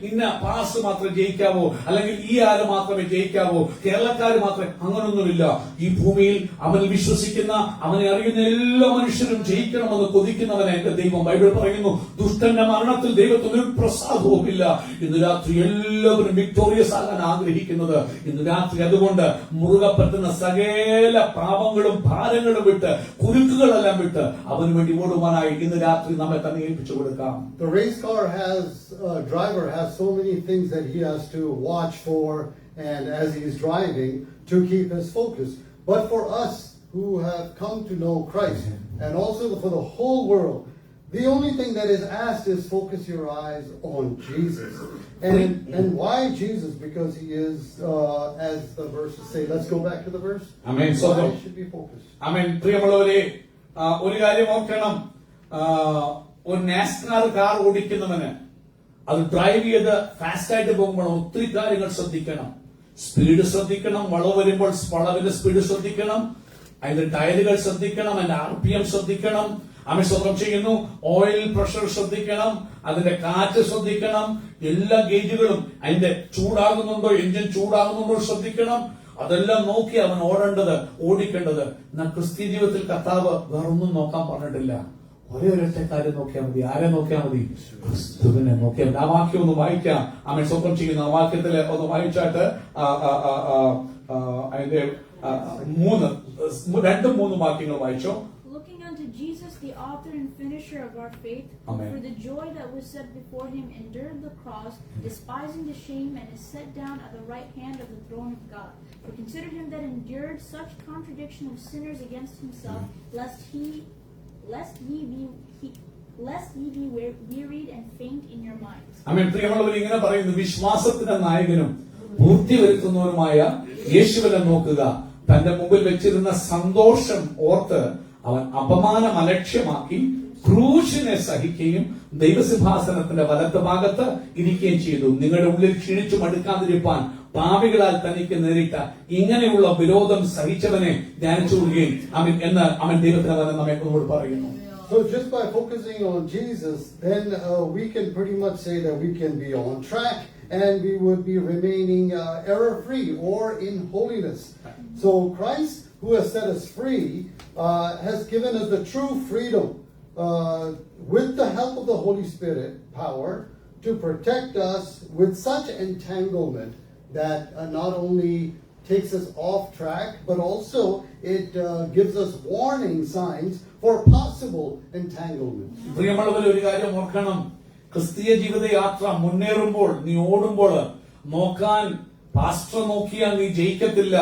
ഇന്ന പാസ് മാത്രമേ ജയിക്കാവോ, അല്ലെങ്കിൽ ഈ ആര് മാത്രമേ ജയിക്കാവോ, കേരളക്കാര് മാത്രമേ, അങ്ങനൊന്നുമില്ല. ഈ ഭൂമിയിൽ അവനിൽ വിശ്വസിക്കുന്ന, അവനെ അറിയുന്ന എല്ലാ മനുഷ്യരും ജയിക്കണമെന്ന് കൊതിക്കുന്നവനെ എന്റെ ദൈവം. ബൈബിൾ പറയുന്നു, ദുഷ്ടന്റെ മരണത്തിൽ ദൈവത്തിന് ഒരു പ്രസാദവുമില്ല. ഇന്ന് രാത്രി എല്ലാവരും വിക്ടോറിയസ് ആകാൻ ആഗ്രഹിക്കുന്നത്. ഇന്ന് രാത്രി അതുകൊണ്ട് മുറുകെ പറ്റുന്ന സകല പാപങ്ങളും ഭാരങ്ങളും വിട്ട്, കുരുക്കുകളെല്ലാം വിട്ട് അവന് വേണ്ടി ഓടുവാനായി ഇന്ന് രാത്രി നമ്മെ തന്നെ ഏൽപ്പിച്ചു കൊടുക്കാം. The race car driver has so many things that he has to watch for, and as he is driving, to keep his focus. But for us who have come to know Christ, and also for the whole world, The only thing that is asked is focus your eyes on Jesus. And why Jesus? Because he is, as the verses say, let's go back to the verse. Amen. So Why should be focused? ആമേൻ. പ്രിയമുള്ളവരെ, ഒരു കാര്യം ഓർക്കണം. ഒരു നാസ്കാർ കാർ ഓടിക്കുന്നവന് അത് ഡ്രൈവ് ചെയ്ത് ഫാസ്റ്റ് ആയിട്ട് പോകുമ്പോൾ ഒത്തിരി കാര്യങ്ങൾ ശ്രദ്ധിക്കണം. സ്പീഡ് ശ്രദ്ധിക്കണം, വളവ് വരുമ്പോൾ വളവിന്റെ സ്പീഡ് ശ്രദ്ധിക്കണം, അതിന്റെ ടയറുകൾ ശ്രദ്ധിക്കണം, അതിന്റെ RPM ശ്രദ്ധിക്കണം. ആമേൻ. സ്വന്തം ചെയ്യുന്നു. ഓയിൽ പ്രഷർ ശ്രദ്ധിക്കണം, അതിന്റെ കാറ്റ് ശ്രദ്ധിക്കണം, എല്ലാ ഗേജുകളും അതിന്റെ ചൂടാകുന്നുണ്ടോ, എഞ്ചിൻ ചൂടാകുന്നുണ്ടോ ശ്രദ്ധിക്കണം. അതെല്ലാം നോക്കി അവൻ ഓടിക്കേണ്ടത്. എന്നാൽ ക്രിസ്ത്യ ജീവിതത്തിൽ കർത്താവ് വേറൊന്നും നോക്കാൻ പറഞ്ഞിട്ടില്ല. ഒരേ ഒരൊറ്റ കാര്യം നോക്കിയാൽ മതി. ആരെ നോക്കിയാൽ മതി? ക്രിസ്തുവിനെ നോക്കിയാൽ മതി. ആ വാക്യം ഒന്ന് വായിക്കാം. ആമേൻ. സ്വന്തം ചെയ്യുന്നു. ആ വാക്യത്തില് ഒന്ന് വായിച്ചാട്ട് അതിന്റെ 2-3 വാക്യങ്ങൾ വായിച്ചോ. Looking unto Jesus, the author and finisher of our faith, who Amen. for the joy that was set before him endured the cross, despising the shame, and is set down at the right hand of the throne of God. For consider him that endured such contradiction of sinners against himself, lest ye be wearied and faint in your minds. ആമേൻ. പ്രിയമുള്ളവർ, ഇങ്ങനെ പറയുന്നു, വിശ്വാസത്തിന്റെ നായകനും പൂർത്തി വരുത്തുന്നവരുമായ യേശുവിനെ നോക്കുക. തന്റെ മുമ്പിൽ വെച്ചിരുന്ന സന്തോഷം ഓർത്ത് അവൻ അപമാനം അലക്ഷ്യമാക്കി ക്രൂശിനെ സഹിക്കുകയും ദൈവസിംഹാസനത്തിന്റെ വലത്ത് ഭാഗത്ത് ഇരിക്കുകയും ചെയ്തു. നിങ്ങളുടെ ഉള്ളിൽ ക്ഷീണിച്ചു മടുക്കാതിരിപ്പാൻ പാപികളാൽ തനിക്ക് നേരിട്ട ഇങ്ങനെയുള്ള വിരോധം സഹിച്ചവനെ ധ്യാനിച്ചുകൊള്ളുകയും എന്ന് അവൻ ദൈവത്തിന്റെ വചനം നമ്മെ പറയുന്നു. So just by focusing on Jesus, then we can pretty much say that we can be on track and we would be remaining error-free or in holiness. So Christ, who has set us free, has given us the true freedom with the help of the Holy Spirit power to protect us with such entanglement that not only takes us off track, but also it gives us warning signs for possible entanglement. പ്രിയമുള്ളവർ, ഒരു കാര്യം ഓർക്കണം. ക്രിസ്തീയ ജീവിത യാത്ര മുന്നേറുമ്പോൾ, നീ ഓടുമ്പോൾ നോക്കാൻ പാസ്റ്റർ നോക്കിയാൽ നീ ജയിക്കത്തില്ല.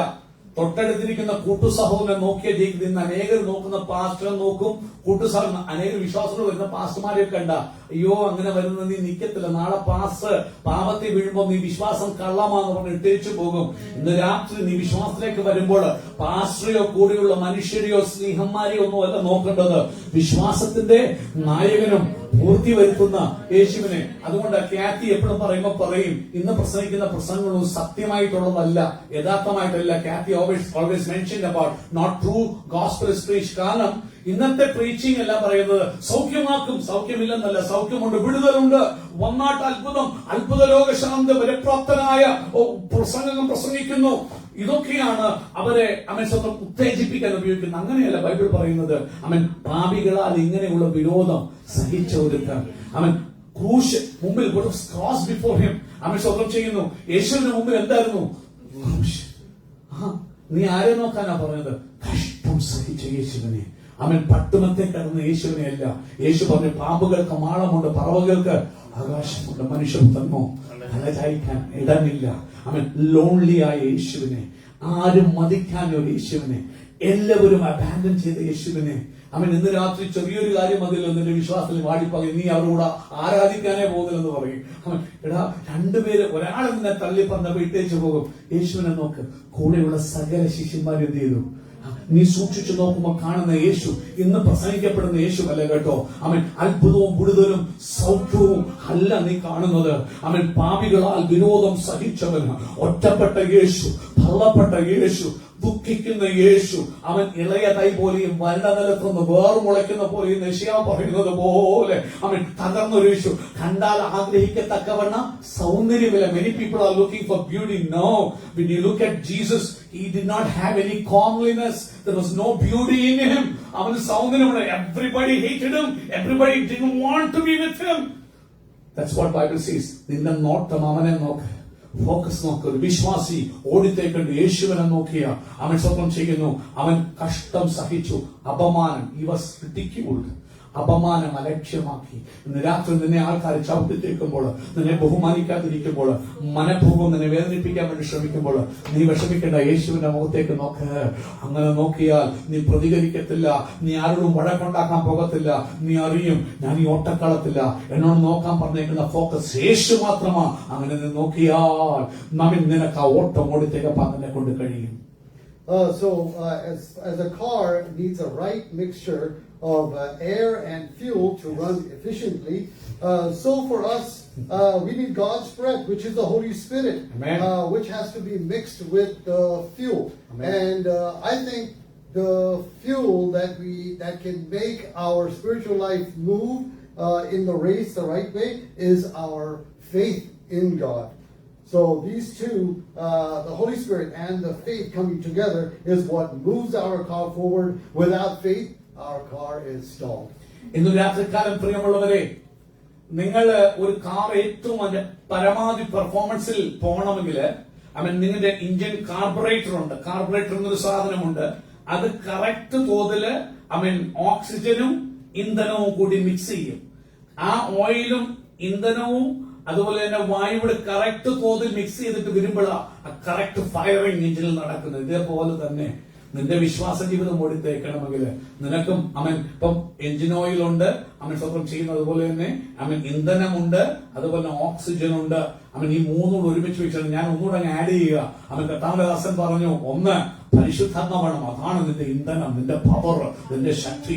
തൊട്ടടുത്തിരിക്കുന്ന കൂട്ടുസഹോദരനെ നോക്കിയാൽ ജയിക്കും. ഇന്ന് അനേകർ നോക്കുന്ന പാസ്റ്ററെ നോക്കും, കൂട്ടുസഹോദരൻ. അനേക വിശ്വാസങ്ങൾ വരുന്ന പാസ്റ്റർമാരെയൊക്കെ കണ്ട, അയ്യോ അങ്ങനെ വരുന്ന നീ നിൽക്കത്തില്ല, നാളെ പാപത്തിൽ വീഴുമ്പോൾ നീ വിശ്വാസം കള്ളമാന്ന് പറഞ്ഞ് ഇട്ടേച്ചു പോകും. ഇന്ന് രാത്രി നീ വിശ്വാസത്തിലേക്ക് വരുമ്പോൾ പാസ്റ്ററെയോ കൂടെയുള്ള മനുഷ്യരെയോ സ്നേഹന്മാരെയോ ഒന്നും അല്ല നോക്കേണ്ടത്, വിശ്വാസത്തിന്റെ നായകനും പൂർത്തി വരുത്തുന്ന യേശുവിനെ. അതുകൊണ്ട് കാത്തി എപ്പോഴും പറയും, ഇന്ന് പ്രസംഗിക്കുന്ന പ്രസംഗങ്ങളും സത്യമായിട്ടുള്ളതല്ല, യഥാർത്ഥമായിട്ടല്ല. കാത്തി always mentioned about not true gospel is preached. കാരണം ഇന്നത്തെ പ്രീച്ചിങ് എല്ലാം പറയുന്നത് സൗഖ്യമാക്കും. സൗഖ്യമില്ലെന്നല്ല, സൗഖ്യമുണ്ട്, വിടുതലുണ്ട്, വന്നാട്ട് അത്ഭുത രോഗശാന്ത വരപ്രാപ്തനായ പ്രസംഗം പ്രസംഗിക്കുന്നു. ഇതൊക്കെയാണ് അവരെ സ്വന്തം ഉത്തേജിപ്പിക്കാൻ ഉപയോഗിക്കുന്നത്. അങ്ങനെയല്ല ബൈബിൾ പറയുന്നത്. പാപികളാൽ ഇങ്ങനെയുള്ള വിരോധം സഹിച്ച ഒരുത്തൻ ക്രൂശ് മുമ്പിൽ ക്രോസ് ബിഫോർ ഹിം സ്വന്തം ചെയ്യുന്നു. യേശുവിന് മുമ്പിൽ എന്തായിരുന്നു? ക്രൂശ്. നീ ആരെ നോക്കാനാ പറഞ്ഞത്? കഷ്ടം സഹിച്ച യേശുവിനെ. പട്ടുമത്തെ കടന്ന യേശുവിനെ അല്ല. യേശു പറഞ്ഞു, പാമ്പുകൾക്ക് മാളമുണ്ട്, പറവകൾക്ക് ആകാശമുണ്ട്, മനുഷ്യൻ തന്നോ തലചായ്ക്കാൻ ഇടമില്ല. ലോൺലി ആയ യേശുവിനെ, ആരും മതിക്കാനോ യേശുവിനെ, എല്ലാവരും അബാൻഡൻ ചെയ്ത യേശുവിനെ. ഇന്ന് രാത്രി ചെറിയൊരു കാര്യം മതിയല്ലോ നിന്റെ വിശ്വാസത്തിൽ വാടിപ്പകയും നീ അവരോട് ആരാധിക്കാനേ പോകുന്നില്ലെന്ന് പറയും. എടാ, രണ്ടുപേര് ഒരാൾ നിന്നെ തള്ളി പറഞ്ഞപ്പോ ഇട്ടേച്ചു പോകും. യേശുവിനെ നോക്ക്. കൂടെയുള്ള സകല ശിഷ്യന്മാർ എന്ത് ചെയ്തു? നീ സൂക്ഷിച്ചു നോക്കുമ്പോ കാണുന്ന യേശു ഇന്ന് പ്രസംഗിക്കപ്പെടുന്ന യേശു അല്ല കേട്ടോ. അത്ഭുതവും വിടുതലും സൗഖ്യവും അല്ല നീ കാണുന്നത്. പാപികളാൽ വിരോധം സഹിച്ചവൻ, ഒറ്റപ്പെട്ട യേശു, തള്ളപ്പെട്ട യേശു, ദുഃഖിക്കുന്ന യേശു, ഇളയ തൈ പോലെയും വരണ്ടനിലത്തുനിന്ന് വേർമുളയ്ക്കുന്ന പോലെയും യെശയ്യാ പറയുന്നത് പോലെ തകർന്നൊരു യേശു. കണ്ടാൽ ആഗ്രഹിക്കത്തക്കവണ്ണം സൗന്ദര്യമില്ല. Many people are looking for beauty. No, when you look at Jesus, he did not have any comeliness. There was no beauty in him. സൗന്ദര്യമുള്ള. Everybody hated him. Everybody didn't want to be with him. That's what Bible says. നിന്റെ നോട്ടം അവനെ നോക്ക്, ഫോക്കസ് നോക്ക്. ഒരു വിശ്വാസി ഓടിത്തേക്കണ്ട് യേശുവിനെ നോക്കിയ സ്വന്തം ചെയ്യുന്നു. അവൻ കഷ്ടം സഹിച്ചു, അപമാനം, he was ridiculed. അപമാനം അലക്ഷ്യമാക്കി ഇന്ന് രാത്രി നിന്നെ ആൾക്കാർ ചവിട്ടിത്തേക്കുമ്പോൾ, നിന്നെ ബഹുമാനിക്കാതിരിക്കുമ്പോൾ, മനഃപൂർവ്വം നിന്നെ വേദനിപ്പിക്കാൻ വേണ്ടി ശ്രമിക്കുമ്പോൾ നീ വിഷമിക്കേണ്ട. യേശുവിന്റെ മുഖത്തേക്ക് നോക്ക്. അങ്ങനെ നോക്കിയാൽ നീ പ്രതികരിക്കത്തില്ല, നീ ആരോടും വഴക്കുണ്ടാക്കാൻ പോകത്തില്ല. നീ അറിയും ഞാൻ ഈ ഓട്ടക്കളത്തില്ല, എന്നോട് നോക്കാൻ പറഞ്ഞേക്കുന്ന ഫോക്കസ് യേശു മാത്രമാ. അങ്ങനെ നീ നോക്കിയാൽ നമ്മിൽ നിനക്ക് ആ ഓട്ടം ഓടിത്തേക്കപ്പാൻ നിന്നെ കൊണ്ട് കഴിയും. As a car needs a right mixture of air and fuel to run efficiently, so for us, we need God's breath, which is the Holy Spirit, which has to be mixed with the fuel. Amen. And I think the fuel that can make our spiritual life move in the race the right way is our faith in God. So these two, the Holy Spirit and the faith coming together, is what moves our car forward. Without faith, our car is stalled. ഇന്ന് രാത്രികാലം പ്രിയമുള്ളവരെ, നിങ്ങൾ ഒരു കാർ ഏറ്റവും അതിന്റെ പരമാവധി പെർഫോമൻസിൽ പോകണമെങ്കിൽ നിങ്ങളുടെ ഇഞ്ചിൻ കാർബറേറ്റർ ഉണ്ട്. കാർബറേറ്റർ എന്നൊരു സാധനമുണ്ട്. അത് കറക്റ്റ് തോതില് ഓക്സിജനും ഇന്ധനവും കൂടി മിക്സ് ചെയ്യും. ആ ഓയിലും ഇന്ധനവും അതുപോലെ തന്നെ വായുവിടെ കറക്റ്റ് തോതിൽ മിക്സ് ചെയ്തിട്ട് വരുമ്പോഴാണ് കറക്റ്റ് ഫയറിംഗ് എഞ്ചിനിൽ നടക്കുന്നത്. ഇതേപോലെ തന്നെ നിന്റെ വിശ്വാസ ജീവിതം ഓടിത്തേക്കണമെങ്കിൽ നിനക്കും ഇപ്പം എഞ്ചിൻ ഓയിൽ ഉണ്ട്, സ്വന്തം ചെയ്യുന്നത് പോലെ തന്നെ ഇന്ധനമുണ്ട്, അതുപോലെ ഓക്സിജൻ ഉണ്ട്. ഈ മൂന്നൂടെ ഒരുമിച്ച് വെച്ചാണ്. ഞാൻ ഒന്നുകൂടെ ആഡ് ചെയ്യുക. കർത്താവിന്റെ ദാസൻ പറഞ്ഞു, ഒന്ന് പരിശുദ്ധാത്മ വേണം. അതാണ് നിന്റെ ഇന്ധനം, നിന്റെ പവർ, നിന്റെ ശക്തി.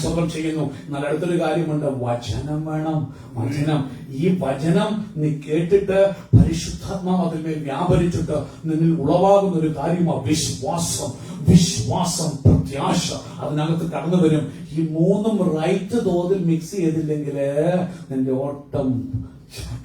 സ്വന്തം ചെയ്യുന്നു. എന്നാൽ അടുത്തൊരു കാര്യമുണ്ട്, വചനം വേണം. വചനം, ഈ വചനം നീ കേട്ടിട്ട് പരിശുദ്ധാത്മാവ് അതിന്മേൽ വ്യാപരിച്ചിട്ട് നിന്നിൽ ഉളവാകുന്ന ഒരു കാര്യമാണ് വിശ്വാസം. വിശ്വാസം, പ്രത്യാശ അതിനകത്ത് കടന്നു വരും. ഈ മൂന്നും റൈറ്റ് തോതിൽ മിക്സ് ചെയ്തില്ലെങ്കിൽ നിന്റെ ഓട്ടം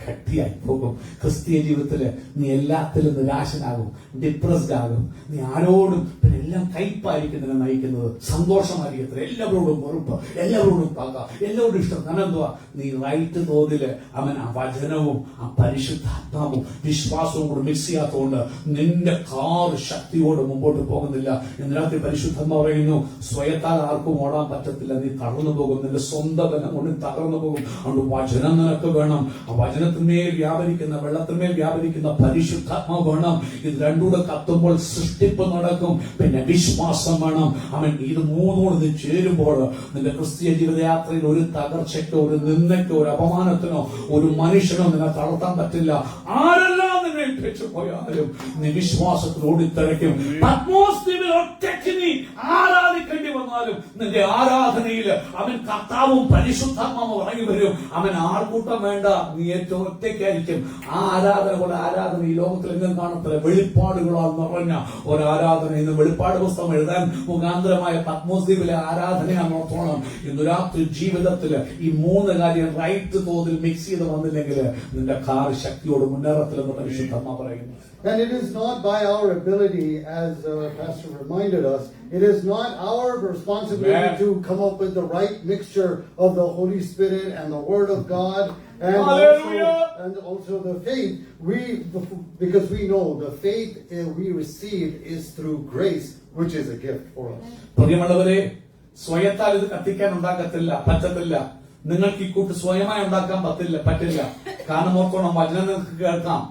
കട്ടിയായി പോകും. ക്രിസ്തീയ ജീവിതത്തില് നീ എല്ലാത്തിലും നിരാശനാകും, ഡിപ്രസ്ഡ് ആകും. നീ ആരോടും പിന്നെ എല്ലാം കയ്പായിരിക്കും നിന്നെ നയിക്കുന്നത്. സന്തോഷമായിരിക്കത്തില്ല, എല്ലാവരോടും വെറുപ്പ്, എല്ലാവരോടും പക, എല്ലാവരോടും ഇഷ്ടം. അനെന്തുവാ? നീ റൈറ്റ് തോതില് ആ വചനവും ആ പരിശുദ്ധാത്മാവും വിശ്വാസവും കൂടെ മിക്സ് ചെയ്യാത്തതുകൊണ്ട് നിന്റെ കാർ ശക്തിയോട് മുമ്പോട്ട് പോകുന്നില്ല. ഇന്ന് രാത്രി പരിശുദ്ധാത്മ പറയുന്നു, സ്വയത്താൽ ആർക്കും ഓടാൻ പറ്റത്തില്ല. നീ തകർന്നു പോകും, നിന്റെ സ്വന്തം ബലം കൊണ്ട് തകർന്നു പോകും. അതുകൊണ്ട് വചനം നിനക്ക് വേണം. വചനത്തിന്മേൽ വ്യാപരിക്കുന്ന, വെള്ളത്തിന്മേൽ വ്യാപരിക്കുന്ന പരിശുദ്ധാത്മാവ് വേണം. ഇത് രണ്ടൂടെ കത്തുമ്പോൾ സൃഷ്ടിപ്പ് നടക്കും. പിന്നെ വിശ്വാസം വേണം. ഇത് മൂന്നോട് നീ ചേരുമ്പോൾ നിന്റെ ക്രിസ്തീയ ജീവിതയാത്രയിൽ ഒരു തകർച്ചയ്ക്കോ ഒരു നിന്ദയ്ക്കോ ഒരു അപമാനത്തിനോ ഒരു മനുഷ്യനോ നിന്നെ തളർത്താൻ പറ്റില്ല. ആരെല്ലാം നിന്നെ ഏൽപ്പിച്ചു പോയാലും നീ വിശ്വാസത്തിൽ ഓടിത്തഴയ്ക്കും. പത്മോസ് ദ്വീപിൽ ഒറ്റയ്ക്ക് നീ ആരാധിക്കേണ്ടി വന്നാലും നിന്റെ ആരാധനയിൽ കർത്താവും പരിശുദ്ധാത്മാവും ഇറങ്ങി വരും. ആൾക്കൂട്ടം വേണ്ട, നീ ഏറ്റവും ഒറ്റയ്ക്കായിരിക്കും. ആ ആരാധന പോലെ ആരാധന ഈ ലോകത്തിൽ എങ്ങും കാണത്തില്ല. വെളിപ്പാടുകളാൽ നിറഞ്ഞ ഒരു ആരാധന. ഇന്ന് വെളിപ്പാട് പുസ്തകം എഴുതാൻ മുഖാന്തരമായ പത്മോസ് ദ്വീപിലെ ആരാധനയാണ് ഓർത്തോണം. ഇന്ന് രാത്രി ജീവിതത്തില് ഈ മൂന്ന് കാര്യം റൈറ്റ് തോതിൽ മിക്സ് ചെയ്ത് വന്നില്ലെങ്കിൽ നിന്റെ കാർ ശക്തിയോട് മുന്നേറത്തില്ലെന്ന് പരിശുദ്ധമ്മ പറയുന്നു. And it is not by our ability, as Pastor reminded us, it is not our responsibility to come up with the right mixture of the Holy Spirit and the Word of God and also the faith. Because we know the faith we received is through grace, which is a gift for us. പ്രിയമുള്ളവരെ, സ്വയത്താൽ ഇത് കത്തിക്കാൻ പറ്റത്തില്ല. നിങ്ങൾക്ക് ഈ കൂട്ട് സ്വയമായി ഉണ്ടാക്കാൻ പറ്റില്ല. കാരണം ഓർക്കണം, വചനം നിങ്ങൾക്ക് കേൾക്കാം.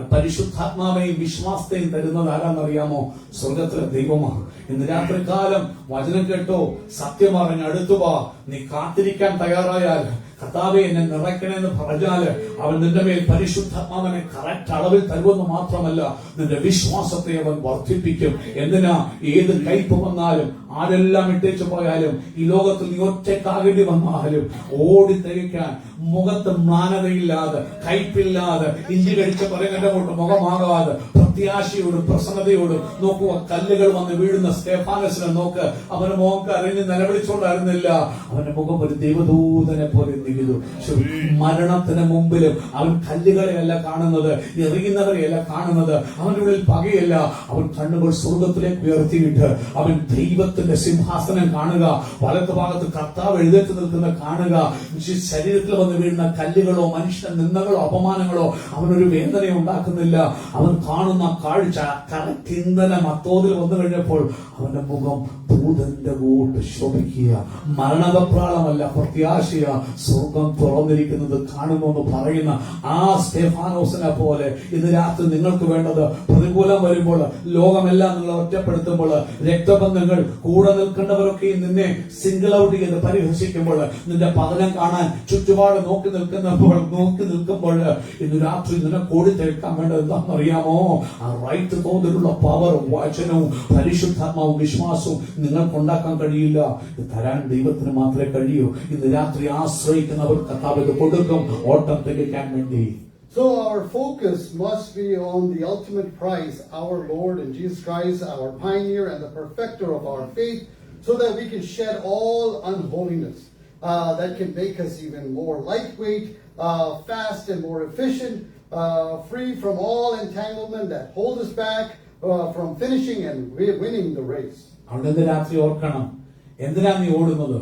പരിശുദ്ധാത്മാവെയും വിശ്വാസത്തെയും തരുന്നത് ആരാന്നറിയാമോ? സ്വർഗത്തിലെ ദൈവമാണ്. ഇന്ന് രാത്രികാലം വചനം കേട്ടോ, സത്യം പറഞ്ഞ് അടുത്തുവാ. നീ കാത്തിരിക്കാൻ തയ്യാറായാൽ, കർത്താവേ എന്നെ നിറയ്ക്കണമെന്ന് പറഞ്ഞാല് അവൻ നിന്റെ മേൽ പരിശുദ്ധാത്മാവിനെ കറക്റ്റ് അളവിൽ തരുമെന്ന് മാത്രമല്ല, നിന്റെ വിശ്വാസത്തെ അവൻ വർദ്ധിപ്പിക്കും. എന്തിനാ? ഏത് കയ്പ് വന്നാലും, ആരെല്ലാം ഇട്ടേച്ചു പോയാലും, ഈ ലോകത്തിൽ നീ ഒറ്റക്കാകേണ്ടി വന്നാലും ഓടി തികയ്ക്കാൻ മുഖത്ത് മ്ലാനതയില്ലാതെ, കയ്പില്ലാതെ, ഇഞ്ചി കഴിച്ച പറയുന്നതിന്റെ കൊണ്ട് മുഖമാകാതെ പ്രത്യാശയോടും പ്രസന്നതയോടും നോക്കുക. കല്ലുകൾ വന്ന് വീഴുന്ന സ്തേഫാനസിനെ നോക്ക്. അവന്റെ മുഖം അറിഞ്ഞ് നിലവിളിച്ചോണ്ടായിരുന്നില്ല. അവന്റെ മുഖം ഒരു ദൈവദൂതനെ പോലെ നിൽക്കുന്നു. മരണത്തിന് മുമ്പിലും അവൻ കല്ലുകളെയല്ല കാണുന്നത്, എറിയുന്നവരെയല്ല കാണുന്നത്. അവന്റെ ഉള്ളിൽ പകയല്ല. അവൻ കണ്ണുകൾ സ്വർഗത്തിലേക്ക് ഉയർത്തിയിട്ട് അവൻ ദൈവത്തിന്റെ സിംഹാസനം കാണുക. വലത്ത് ഭാഗത്ത് കർത്താവ് എഴുന്നേറ്റ് നിൽക്കുന്ന കാണുക. ശരീരത്തിൽ വന്ന് വീഴുന്ന കല്ലുകളോ മനുഷ്യ നിന്ദകളോ അപമാനങ്ങളോ അവനൊരു വേദന ഉണ്ടാക്കുന്നില്ല. അവൻ കാണുന്ന കാഴ്ച കറക്റ്റ് ഇന്ധനം അത്തോതിൽ വന്നു കഴിഞ്ഞപ്പോൾ അവന്റെ മുഖം ദൂതന്റെ കൂട്ട് ശോഭിക്കുക. മരണവെപ്രാളമല്ല, പ്രത്യാശയ. സ്വർഗം തുറന്നിരിക്കുന്നത് കാണുമെന്ന് പറയുന്ന ആ സ്തെഫാനോസിനെ പോലെ ഇന്ന് രാത്രി നിങ്ങൾക്ക് വേണ്ടത്, പ്രതികൂലം വരുമ്പോൾ, ലോകമെല്ലാം നിങ്ങളെ ഒറ്റപ്പെടുത്തുമ്പോൾ, രക്തബന്ധങ്ങൾ കൂടെ നിൽക്കേണ്ടവരൊക്കെ നിന്നെ സിംഗിൾ ഔട്ട് ചെയ്ത് പരിഹസിക്കുമ്പോൾ, നിന്റെ പതനം കാണാൻ ചുറ്റുപാട് നോക്കി നിൽക്കുമ്പോൾ ഇന്ന് രാത്രി നിനക്ക് ഓടിത്തേക്കാൻ വേണ്ടത് എന്താണെന്നറിയാമോ? ആ റൈറ്റ് തോതിലുള്ള പവർ, വചനവും പരിശുദ്ധാത്മാവും വിശ്വാസവും നിങ്ങൾക്കുണ്ടാക്കാൻ കഴിയില്ല. ഇത് തരാൻ ദൈവത്തിന് മാത്രമേ കഴിയൂ. ഇന്ന് രാത്രി ആശ്രയിക്കുന്നവർ കർത്താവ് ഇത് കൊടുക്കും, ഓട്ടം തികയ്ക്കാൻ വേണ്ടി. So our focus must be on the ultimate prize, our Lord and Jesus Christ, our pioneer and the perfecter of our faith, so that we can shed all unholiness that can make us even more lightweight, fast and more efficient, free from all entanglement that hold us back from finishing and winning the race. അവിടെ ഇന്ന് രാത്രി ഓർക്കണം, എന്തിനാ നീ ഓടുന്നത്?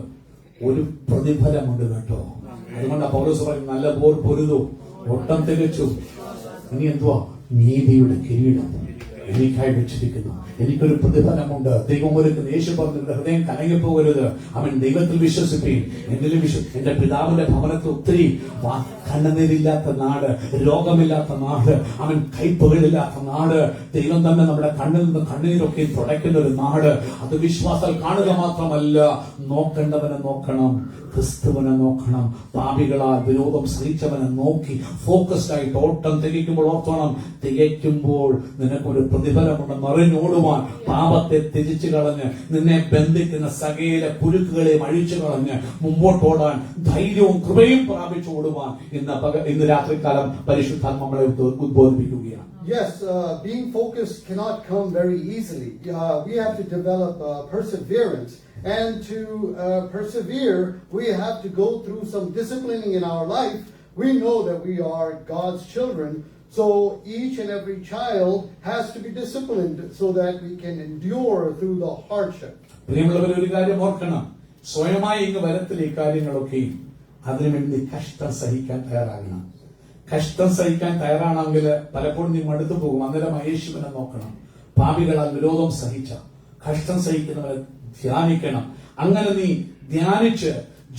ഒരു പ്രതിഫലമുണ്ട് കേട്ടോ. അതുകൊണ്ട് പൗലോസ് പറയും, നല്ല പോർ പൊരുതു, ഓട്ടം തികച്ചു. ഇനി എന്തുവാ? നീതിയുടെ കിരീടം എനിക്കായി വെച്ചിരിക്കുന്നു. എനിക്കൊരു പ്രതിഫലമുണ്ട്. ദൈവം ഒരുക്കുന്ന യേശു പറഞ്ഞു, ഹൃദയം കലങ്ങിപ്പോകരുത്. അവൻ ദൈവത്തിൽ വിശ്വസിപ്പീൻ, എന്നിലും എന്റെ പിതാവിന്റെ ഭവനത്തിൽ ഒത്തിരി കണ്ണുനീരില്ലാത്ത നാട്, രോഗമില്ലാത്ത നാട്, അവൻ കൈപ്പുകളില്ലാത്ത നാട്, ദൈവം തന്നെ നമ്മുടെ കണ്ണിൽ നിന്ന് കണ്ണീരൊക്കെ തുടയ്ക്കുന്ന ഒരു നാട്. അത് വിശ്വാസത്തിൽ കാണുക മാത്രമല്ല, നോക്കേണ്ടവനെ നോക്കണം, ക്രിസ്തുവിനെ നോക്കണം. പാപികളാൽ വിരോധം സഹിച്ചവനെ നോക്കി ഫോക്കസ്ഡ് ആയിട്ട് ഓട്ടം തികയ്ക്കുമ്പോൾ ഓർത്തോണം, തികയ്ക്കുമ്പോൾ നിനക്കൊരു പ്രതിഫലമുണ്ടെന്ന് അറിഞ്ഞോടുവാൻ, പാപത്തെ ത്യജിച്ചു കളഞ്ഞ് നിന്നെ ബന്ധിക്കുന്ന സകല കുരുക്കുകളെയും അഴിച്ചു കളഞ്ഞ് മുമ്പോട്ടോടാൻ ധൈര്യവും കൃപയും പ്രാപിച്ചു ഓടുവാൻ ഇന്ന് രാത്രികാലം പരിശുദ്ധാത്മ നമ്മളെ ഉദ്ബോധിപ്പിക്കുകയാണ്. Yes, being focused cannot come very easily. We have to develop perseverance. And to persevere, we have to go through some disciplining in our life. We know that we are God's children, so each and every child has to be disciplined so that we can endure through the hardship. പ്രിയമുള്ളവർ, ഒരു കാര്യം ഓർക്കണം, സ്വയമായി ഇങ്ങ് വരത്തില്ല ഈ കാര്യങ്ങളൊക്കെയും. അതിനുവേണ്ടി കഷ്ടം സഹിക്കാൻ തയ്യാറാകണം. കഷ്ടം സഹിക്കാൻ തയ്യാറാണെങ്കിൽ പലപ്പോഴും നീ മടുത്തു പോകും. അന്നേരം യേശുവിനെ നോക്കണം. പാപികളാൽ വിരോധം സഹിച്ച കഷ്ടം സഹിക്കുന്നവരെ ധ്യാനിക്കണം. അങ്ങനെ നീ ധ്യാനിച്ച്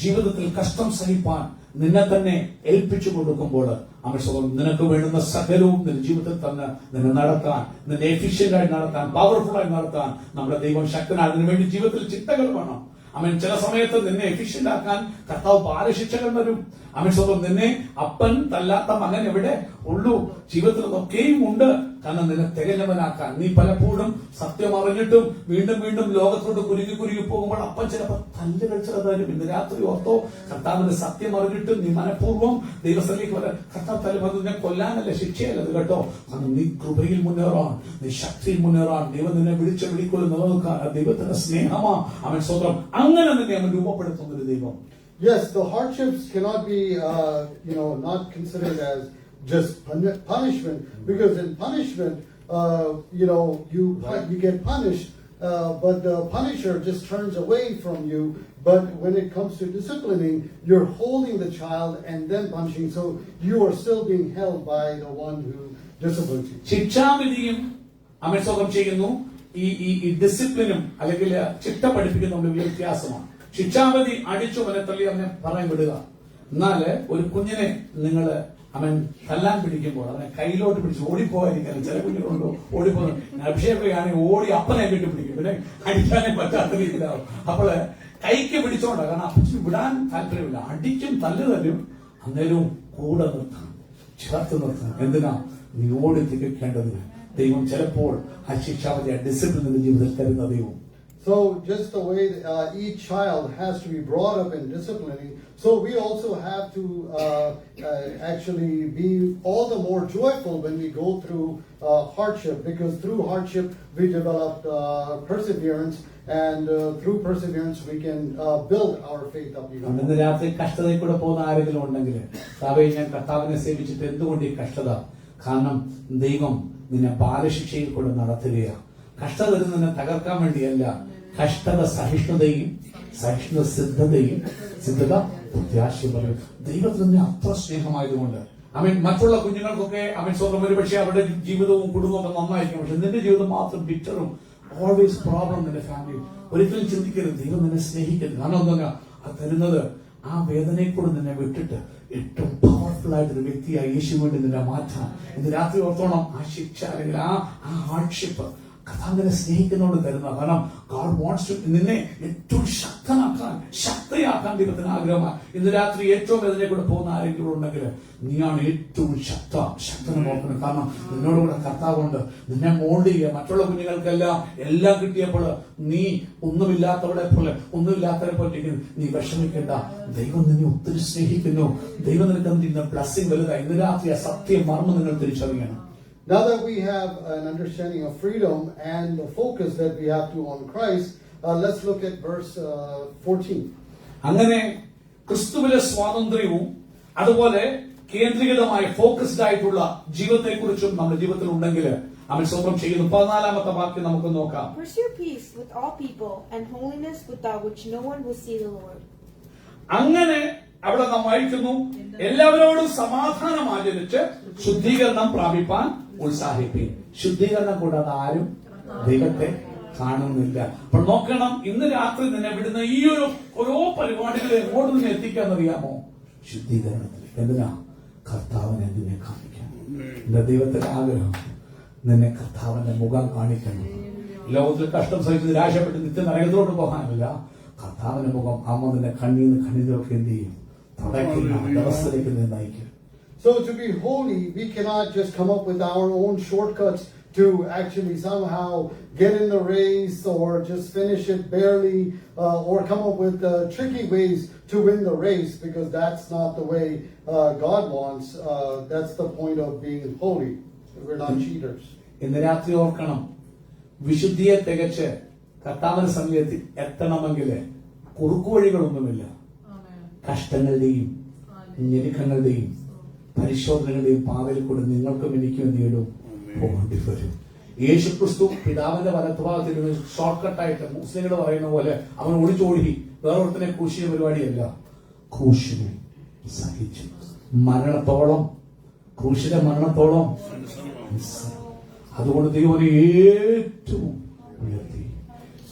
ജീവിതത്തിൽ കഷ്ടം സഹിപ്പാൻ നിന്നെ തന്നെ ഏൽപ്പിച്ചു കൊടുക്കുമ്പോൾ നിനക്ക് വേണ്ടുന്ന സകലവും നിന്റെ ജീവിതത്തിൽ തന്നെ നിന്നെ നടത്താൻ, നിന്നെ എഫിഷ്യന്റ് ആയി നടത്താൻ, പവർഫുൾ ആയി നടത്താൻ നമ്മുടെ ദൈവം ശക്തനാണ്. അതിനുവേണ്ടി ജീവിതത്തിൽ ചിട്ടകൾ വേണം. ചില സമയത്ത് നിന്നെ എഫിഷ്യന്റ് ആക്കാൻ കർത്താവ് ബാലശിക്ഷകൾ വരും. നിന്നെ അപ്പൻ തല്ലാത്ത മകൻ എവിടെ ഉള്ളൂ? ജീവിതത്തിൽ ഒക്കെയും ഉണ്ട്. കാരണം നിന്നെ തികഞ്ഞവനാക്കാൻ. നീ പലപ്പോഴും സത്യം അറിഞ്ഞിട്ടും വീണ്ടും വീണ്ടും ലോകത്തോട് കുരുങ്ങി പോകുമ്പോൾ അപ്പൻ ചിലപ്പോൾ തല്ല് കഴിച്ചത് തരും. ഇന്ന് രാത്രി ഓർത്തോ, കർത്താവിന്റെ സത്യം അറിഞ്ഞിട്ടും നീ മനഃപൂർവ്വം ദൈവസ്ഥലേക്ക് വരെ കർത്താവ് തല്ലും. അത് നിന്നെ കൊല്ലാനല്ല, ശിക്ഷയല്ലത് കേട്ടോ. കാരണം നീ കൃപയിൽ മുന്നേറാൻ, നീ ശക്തിയിൽ മുന്നേറാൻ, ദൈവം നിന്നെ വിളിക്കൊള്ളും നിലനിൽക്കാൻ. ദൈവത്തിന്റെ സ്നേഹമാ അവൻ സ്വന്തം. അങ്ങനെ നിന്നെ അവൻ രൂപപ്പെടുത്തുന്ന ഒരു ദൈവം. Yes, the hardships cannot be, not considered as just punishment, because in punishment, you get punished, but the punisher just turns away from you. But when it comes to disciplining, you're holding the child and then punishing, so you are still being held by the one who disciplines you. ശിക്ഷാവിധിയും അവൻ സ്വന്തം ചെയ്യുന്നു. ഈ ഡിസിപ്ലിനും അല്ലെങ്കിൽ ചിട്ട പഠിപ്പിക്കുന്ന വലിയ വ്യത്യാസമാണ്. ശിക്ഷാവിധി അടിച്ചു വനത്തള്ളി അവനെ പറയാൻ വിടുക. എന്നാല് ഒരു കുഞ്ഞിനെ നിങ്ങൾ അവൻ തല്ലാൻ പിടിക്കുമ്പോൾ അവനെ കയ്യിലോട്ട് പിടിച്ച് ഓടിപ്പോകാതിരിക്കാൻ. ചില കുഞ്ഞുങ്ങളുണ്ടോ ഓടിപ്പോകുന്നു. അഭിഷേകയാണെങ്കിൽ ഓടി അപ്പനെ കെട്ടി പിടിക്കും, പിന്നെ അടിക്കാനേ പറ്റാത്ത രീതിയിലാവും. അപ്പോള് കൈക്ക് പിടിച്ചോണ്ടാണ്, കാരണം അപ്പച്ചന് വിടാൻ താല്പര്യമില്ല. അടിക്കും തല്ല് തല്ലും, അന്നേരവും കൂടെ നിർത്തണം, ചേർത്ത് നിർത്തണം. എന്തിനാ? നീ ഓടി തികയ്ക്കേണ്ടതിന്. ദൈവം ചിലപ്പോൾ ആ ശിക്ഷാവിധി ഡിസിപ്ലിൻ ജീവിതത്തിൽ തരുന്ന ദൈവം. So just the way each child has to be brought up in disciplining, so we also have to actually be all the more joyful when we go through hardship, because through hardship we develop perseverance, and through perseverance we can build our faith up even more. ഇന്ന് രാത്രി കഷ്ടതയിൽ കൂടെ പോകുന്ന ആരെങ്കിലും ഉണ്ടെങ്കിൽ, ഞാൻ കർത്താവിനെ സേവിച്ചിട്ട് എന്തുകൊണ്ട് ഈ കഷ്ടത? കാരണം ദൈവം നിന്നെ ബാലശിക്ഷയിൽ കൂടെ നടത്തുകയാണ്. കഷ്ടത നിന്നെ തകർക്കാൻ വേണ്ടിയല്ല. കഷ്ടത സഹിഷ്ണുതയും സിദ്ധത പ്രത്യാശ പറയും. ദൈവത്തിന് അത്ര സ്നേഹമായതുകൊണ്ട് മറ്റുള്ള കുഞ്ഞുങ്ങൾക്കൊക്കെ സ്വന്തം ഒരുപക്ഷെ അവരുടെ ജീവിതവും കുടുംബവും ഒക്കെ നന്നായിരിക്കും. പക്ഷെ നിന്റെ ജീവിതം മാത്രം ബിറ്ററും ഓൾവേസ് പ്രോബ്ലം നിന്റെ ഫാമിലി. ഒരിക്കലും ചിന്തിക്കരുത് ദൈവം നിന്നെ സ്നേഹിക്കരുത്. കാരണം എന്താ അത് തരുന്നത് ആ വേദനയെ കൂടെ നിന്നെ വിട്ടിട്ട് ഏറ്റവും പവർഫുൾ ആയിട്ടൊരു വ്യക്തിയായി യേശു വേണ്ടി നിന്നെ മാറ്റാം. ഇന്ന് രാത്രി ഓർത്തോണം, ആ ശിക്ഷ അല്ലെങ്കിൽ ആ ഹാർഡ്ഷിപ്പ് കഥാവിനെ സ്നേഹിക്കുന്നോട് തരുന്ന. കാരണം God wants to നിന്നെ ഏറ്റവും ശക്തയാക്കാൻ ദൈവത്തിന് ആഗ്രഹമാണ്. ഇന്ന് രാത്രി ഏറ്റവും വേദനയെ കൂടെ പോകുന്ന ആരെങ്കിലും ഉണ്ടെങ്കിൽ നീയാണ് ഏറ്റവും ശക്തനെ നോക്കണം. കാരണം നിന്നോടുകൂടെ കർത്താവുണ്ട്, നിന്നെ മോൾഡ് ചെയ്യുക. മറ്റുള്ള കുഞ്ഞുങ്ങൾക്കെല്ലാം എല്ലാം കിട്ടിയപ്പോൾ നീ ഒന്നുമില്ലാത്തവരെ പോലെ നീ വിഷമിക്കേണ്ട. ദൈവം നിന്നെ ഒത്തിരി സ്നേഹിക്കുന്നു. ദൈവം നിനക്ക് തന്നിരിക്കുന്ന ബ്ലെസ്സിംഗ് വലുതായി. ഇന്ന് രാത്രി ആ സത്യം മർമ്മം നിങ്ങൾ തിരിച്ചറിയണം. Now that we have an understanding of freedom and the focus that we have to on Christ, let's look at verse 14. അങ്ങനെ ക്രിസ്തുവിലെ സ്വാതന്ത്ര്യവും അതുപോലെ കേന്ദ്രീകൃതമായി ഫോക്കസ്ഡ് ആയിട്ടുള്ള ജീവിതത്തെക്കുറിച്ചും നമ്മുടെ ജീവിതത്തിൽ ഉണ്ടെങ്കിൽ അവൻ സ്വന്തം ചെയ്യുന്നു. 14-ാമത്തെ വാക്യം നമുക്ക് നോക്കാം. Pursue peace with all people and holiness, without which no one will see the Lord. അങ്ങനെ അവിടെ നാം വായിക്കുന്നു, എല്ലാവരോടും സമാധാനം ആചരിച്ച് ശുദ്ധീകരണം പ്രാപിപ്പാൻ ഉത്സാഹിപ്പീൻ. ശുദ്ധീകരണം കൂടാതെ ആരും ദൈവത്തെ കാണുന്നില്ല. അപ്പോൾ നോക്കണം, ഇന്ന് രാത്രി നിന്നെ വിടുന്ന ഈ ഓരോ പരിപാടികളെ എങ്ങോട്ട് നിന്നെ എത്തിക്കാന്നറിയാമോ? ശുദ്ധീകരണത്തിൽ. എന്തിനാ? കർത്താവിനെ നിന്നെ കാണിക്കാൻ. എന്റെ ദൈവത്തിന്റെ ആഗ്രഹം നിന്നെ കർത്താവിന്റെ മുഖം കാണിക്കണം. ലോകത്തിൽ കഷ്ടം സഹിച്ച് നിരാശപ്പെട്ട് നിത്യ നരകത്തിലോട്ട് പോകാനല്ല, കർത്താവിന്റെ മുഖം അമ്മ നിന്നെ കണ്ണീരൊക്കെ എന്ത് ചെയ്യും? തുടയ്ക്കുന്ന അവസ്ഥയിലേക്ക് നിന്നെ നയിക്കും. So to be holy, we cannot just come up with our own shortcuts to actually somehow get in the race or just finish it barely or come up with tricky ways to win the race, because that's not the way God wants. That's the point of being holy. We're not cheaters. ഇന്ന് രാത്രി ഓർക്കണം, വിശുദ്ധിയെ തികച്ച് കർത്താവിന്റെ സമയത്ത് എത്തണമെങ്കിൽ കുറുക്കുവഴികളൊന്നുമില്ല. കഷ്ടങ്ങളുടെയും ഞെരുക്കങ്ങളുടെയും പരിശോധനകളുടെയും പാതയിൽ കൂടെ നിങ്ങൾക്കും എനിക്കും നേടും പോകേണ്ടി വരും. യേശു ക്രിസ്തു പിതാവിന്റെ വലത്തുഭാഗത്തിൽ ഷോർട്ട് കട്ടായിട്ട് മുസ്ലിങ്ങൾ പറയുന്ന പോലെ അവൻ ഒളിച്ചോടി വേറെ ഒരുത്തനെ ക്രൂശിയ പരിപാടിയല്ല. ക്രൂശിനെ സഹിച്ചു മരണത്തോളം, ക്രൂശിന്റെ മരണത്തോളം. അതുകൊണ്ട് ദൈവം ഏറ്റവും ഉയർത്തി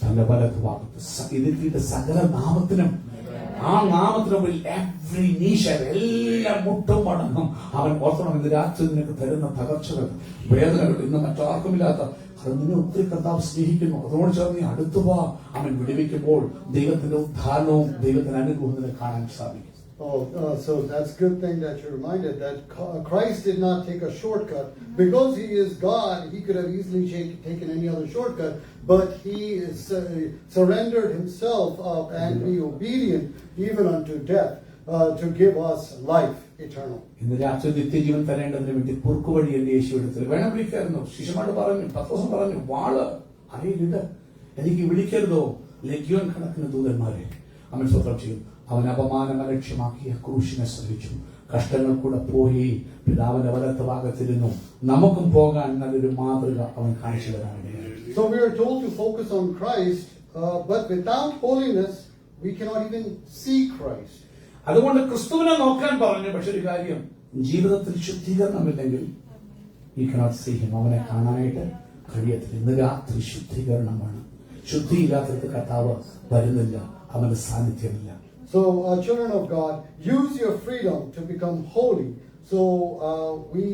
തന്റെ വലത്തുഭാഗത്ത് ഇതിന്റെ സകല നാമത്തിനും, ആ നാമത്തിന് മുമ്പിൽ എവ്രി നീഷ, എല്ലാം മുട്ടും മടങ്ങും. അവൻ ഓർക്കണം, ഇന്ന് രാത്രി നിനക്ക് തരുന്ന തകർച്ചകൾ, വേദനകൾ ഇന്ന് മറ്റാർക്കുമില്ലാത്ത, അത് നിന്നെ ഒത്തിരി കർത്താവ് സ്നേഹിക്കുന്നു. അതോട് ചേർന്ന് നീ അടുത്തുവാ. അവൻ വിടുവിക്കുമ്പോൾ ദൈവത്തിന്റെ ഉദ്ധാരണവും ദൈവത്തിന്റെ അനുഗ്രഹവും നിന്നെ കാണാൻ സാധിക്കും. So that's a good thing that you're reminded that Christ did not take a shortcut. Because he is God, he could have easily taken any other shortcut, but he surrendered himself up and be obedient even unto death to give us life eternal. ഇന്ന് രാത്രി നിത്യജീവൻ തരേണ്ടതിന് വേണ്ടി കുറുക്കു വഴി എന്റെ യേശു എടുത്തത് വേണം വിളിക്കായിരുന്നു. ശിഷ്യന്മാരോട് പറഞ്ഞു, പത്രോസ് പറഞ്ഞു, വാള് അറിയില്ല, എനിക്ക് വിളിക്കരുതോ? ലഗ്യോൻ കണക്കിന് ദൂതന്മാരെ അവൻ സ്വന്തം ചെയ്യും. അവൻ അപമാനം അലക്ഷ്യമാക്കിയ ക്രൂശിനെ സഹിച്ചു, കഷ്ടങ്ങൾ കൂടെ പോയി പിതാവിന്റെ വലത്ത് ഭാഗത്തിരുന്നു. നമുക്കും പോകാൻ നല്ലൊരു മാതൃക അവൻ കാണിച്ചു തരാനിടയായി. So we are told to focus on Christ, but without holiness we cannot even see Christ. അതുകൊണ്ട് ക്രിസ്തുവിനെ നോക്കാൻ പറഞ്ഞു. പക്ഷെ ഒരു കാര്യം, ജീവിതത്തിൽ ശുദ്ധീകരണമില്ലെങ്കിൽ you cannot see him, അവനെ കാണാനായിട്ട് കഴിയത്തില്ല. ഇന്ന് രാത്രി ശുദ്ധീകരണമാണ്. ശുദ്ധിയില്ലാത്തത് കർത്താവ് വരുന്നില്ല, അവന്റെ സാന്നിധ്യമില്ല. So children of God, use your freedom to become holy, so we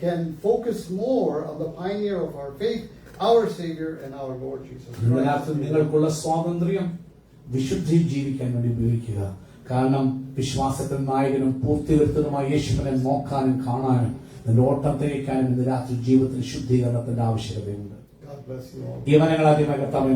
can focus more on the pioneer of our faith, our Savior and our Lord Jesus Christ. നിങ്ങൾക്കുള്ള സ്വാതന്ത്ര്യം വിശുദ്ധിയിൽ ജീവിക്കാൻ വേണ്ടി ഉപയോഗിക്കുക. കാരണം വിശ്വാസത്തിൽ നായകനും പൂർത്തിവരുത്തതുമായ യേശുവിനെ നോക്കാനും കാണാനും നിന്റെ ഓട്ടം തികയ്ക്കാനും ഇന്ന് രാത്രി ജീവിതത്തിൽ ശുദ്ധീകരണത്തിന്റെ ആവശ്യകതയുണ്ട്. ഈ വനങ്ങളാദ്യമായി കർത്താവിനെ